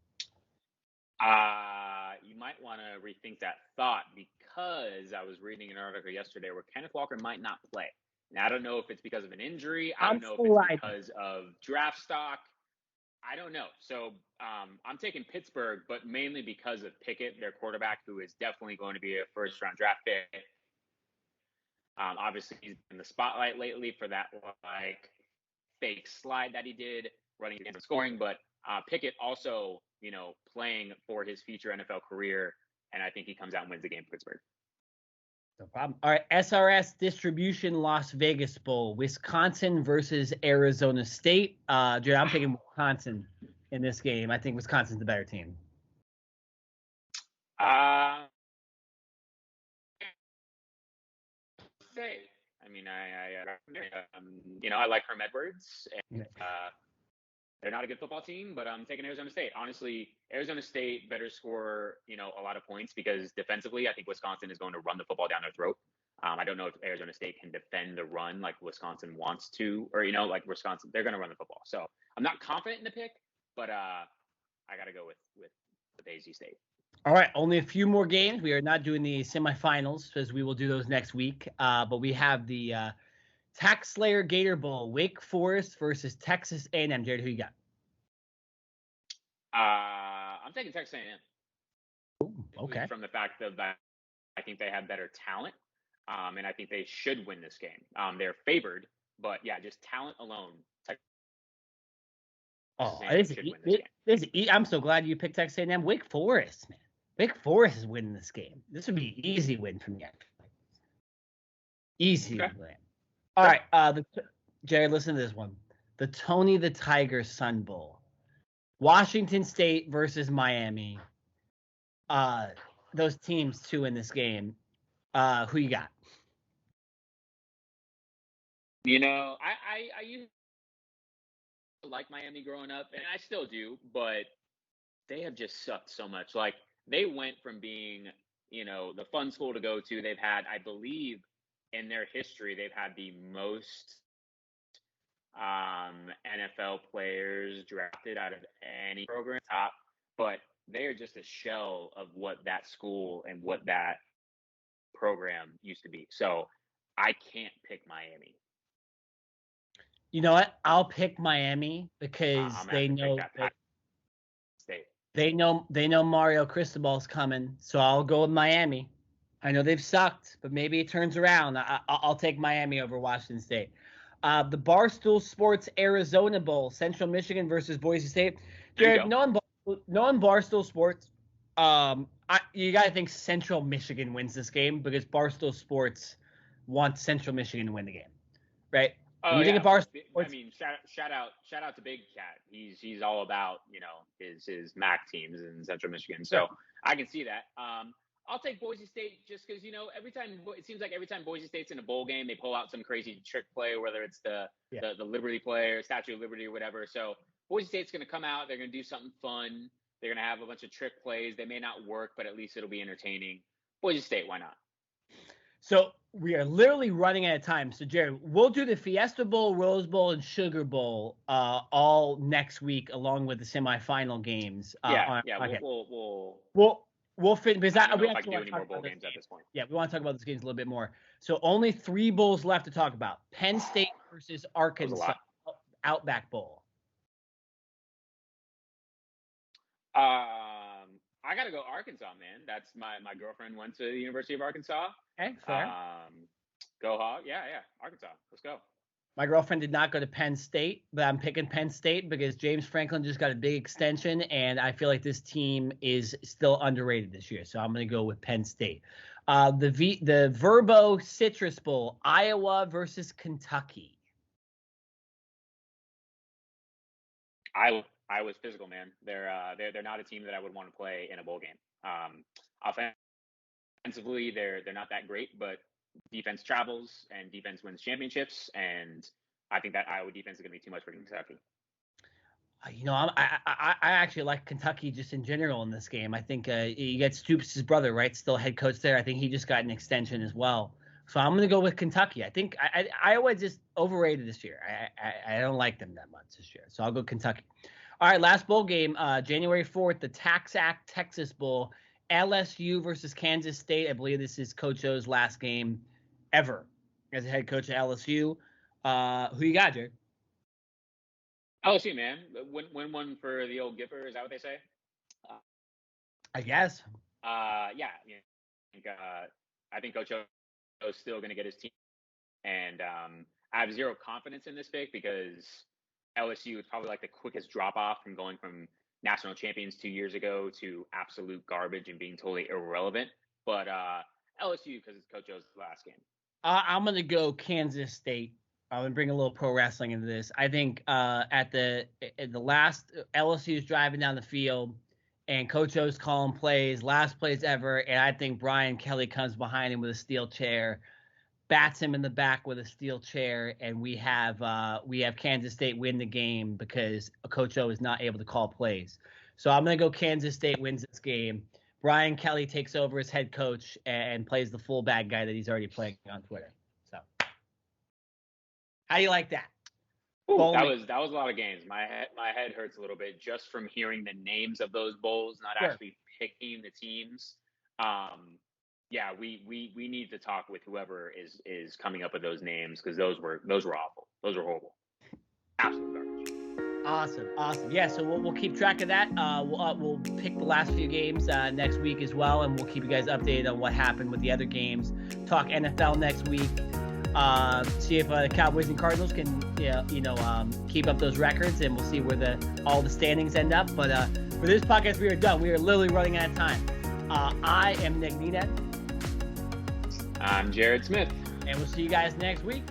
You might want to rethink that thought, because I was reading an article yesterday where Kenneth Walker might not play. Now, I don't know if it's because of an injury. I don't know if it's because of draft stock. I don't know. So I'm taking Pittsburgh, but mainly because of Pickett, their quarterback, who is definitely going to be a first-round draft pick. Obviously, he's in the spotlight lately for that fake slide that he did, running against scoring. But Pickett also, playing for his future NFL career, and I think he comes out and wins the game for Pittsburgh. No problem. All right, SRS Distribution Las Vegas Bowl, Wisconsin versus Arizona State. Dude, I'm picking Wisconsin in this game. I think Wisconsin's the better team. I like Herm Edwards. And, they're not a good football team, but I'm taking Arizona State. Honestly, Arizona State better score, a lot of points, because defensively, I think Wisconsin is going to run the football down their throat. I don't know if Arizona State can defend the run like Wisconsin wants to, or, like Wisconsin, they're going to run the football. So I'm not confident in the pick, but I got to go with AZ State. All right, only a few more games. We are not doing the semifinals, because we will do those next week. But we have the Tax Slayer Gator Bowl, Wake Forest versus Texas A&M. Jared, who you got? I'm taking Texas A&M. Ooh, okay. From the fact that I think they have better talent, and I think they should win this game. They're favored, but yeah, just talent alone. I'm so glad you picked Texas A&M. Wake Forest, man. Wake Forest is winning this game. This would be an easy win for me. Easy win. All right, Jared, listen to this one. The Tony the Tiger Sun Bowl. Washington State versus Miami. Those teams, too, in this game. Who you got? I used to like Miami growing up, and I still do, but they have just sucked so much. Like, they went from being, the fun school to go to. They've had, I believe, in their history, they've had the most NFL players drafted out of any program top, but they are just a shell of what that school and what that program used to be. So I can't pick Miami. You know what? I'll pick Miami because I'm gonna they have to pick know that that State. they know Mario Cristobal's coming. So I'll go with Miami. I know they've sucked, but maybe it turns around. I'll take Miami over Washington State. The Barstool Sports Arizona Bowl, Central Michigan versus Boise State. There you Jared, go. knowing Barstool Sports, you got to think Central Michigan wins this game because Barstool Sports wants Central Michigan to win the game, right? Oh When you yeah, think of Barstool I Sports, mean, shout out to Big Cat. He's all about his MAC teams in Central Michigan. So right. I can see that. I'll take Boise State just because every time it seems like every time Boise State's in a bowl game, they pull out some crazy trick play, whether it's the Liberty play or Statue of Liberty or whatever. So Boise State's going to come out. They're going to do something fun. They're going to have a bunch of trick plays. They may not work, but at least it'll be entertaining. Boise State, why not? So we are literally running out of time. So Jared, we'll do the Fiesta Bowl, Rose Bowl, and Sugar Bowl all next week, along with the semifinal games. Okay. We'll fit because I don't know we if I actually can do want any to more talk bowl about games at this point. Yeah, we want to talk about those games a little bit more. So only 3 bowls left to talk about: Penn State versus Arkansas, Outback Bowl. I gotta go Arkansas, man. That's my girlfriend went to the University of Arkansas. Okay, fair. Go Hog. Yeah, Arkansas. Let's go. My girlfriend did not go to Penn State, but I'm picking Penn State because James Franklin just got a big extension, and I feel like this team is still underrated this year. So I'm going to go with Penn State. The Verbo Citrus Bowl, Iowa versus Kentucky. Iowa's physical, man. They're not a team that I would want to play in a bowl game. Offensively, they're not that great, but defense travels and defense wins championships, and I think that Iowa defense is going to be too much for Kentucky. I actually like Kentucky just in general in this game. I think you get Stoops' brother, right? Still head coach there. I think he just got an extension as well. So I'm going to go with Kentucky. I think Iowa just overrated this year. I don't like them that much this year. So I'll go Kentucky. All right, last bowl game, January 4th, the Tax Act Texas Bowl, LSU versus Kansas State. I believe this is Coach O's last game ever as a head coach at LSU. Who you got, Jared? LSU, man. Win one for the old Gipper. Is that what they say? I guess. Yeah. I think Coach O is still going to get his team. And I have zero confidence in this pick because LSU is probably like the quickest drop off from going from national champions 2 years ago to absolute garbage and being totally irrelevant. But LSU because it's Coach O's last game. I'm going to go Kansas State. I'm going to bring a little pro wrestling into this. I think at the last, LSU is driving down the field and Coach O's calling plays, last plays ever. And I think Brian Kelly comes behind him with a steel chair, bats him in the back with a steel chair. And we have Kansas State win the game because Coach O is not able to call plays. So I'm going to go Kansas State wins this game. Brian Kelly takes over as head coach and plays the full bad guy that he's already playing on Twitter. So how do you like that? Ooh, that was a lot of games. My head hurts a little bit just from hearing the names of those bowls, not actually picking the teams. Yeah, we need to talk with whoever is coming up with those names because those were awful. Those were horrible. Absolute garbage. Awesome. Yeah, so we'll keep track of that. We'll pick the last few games next week as well, and we'll keep you guys updated on what happened with the other games. Talk NFL next week. See if the Cowboys and Cardinals can keep up those records, and we'll see where all the standings end up. But for this podcast, we are done. We are literally running out of time. I am Nenad. I'm Jared Smith. And we'll see you guys next week.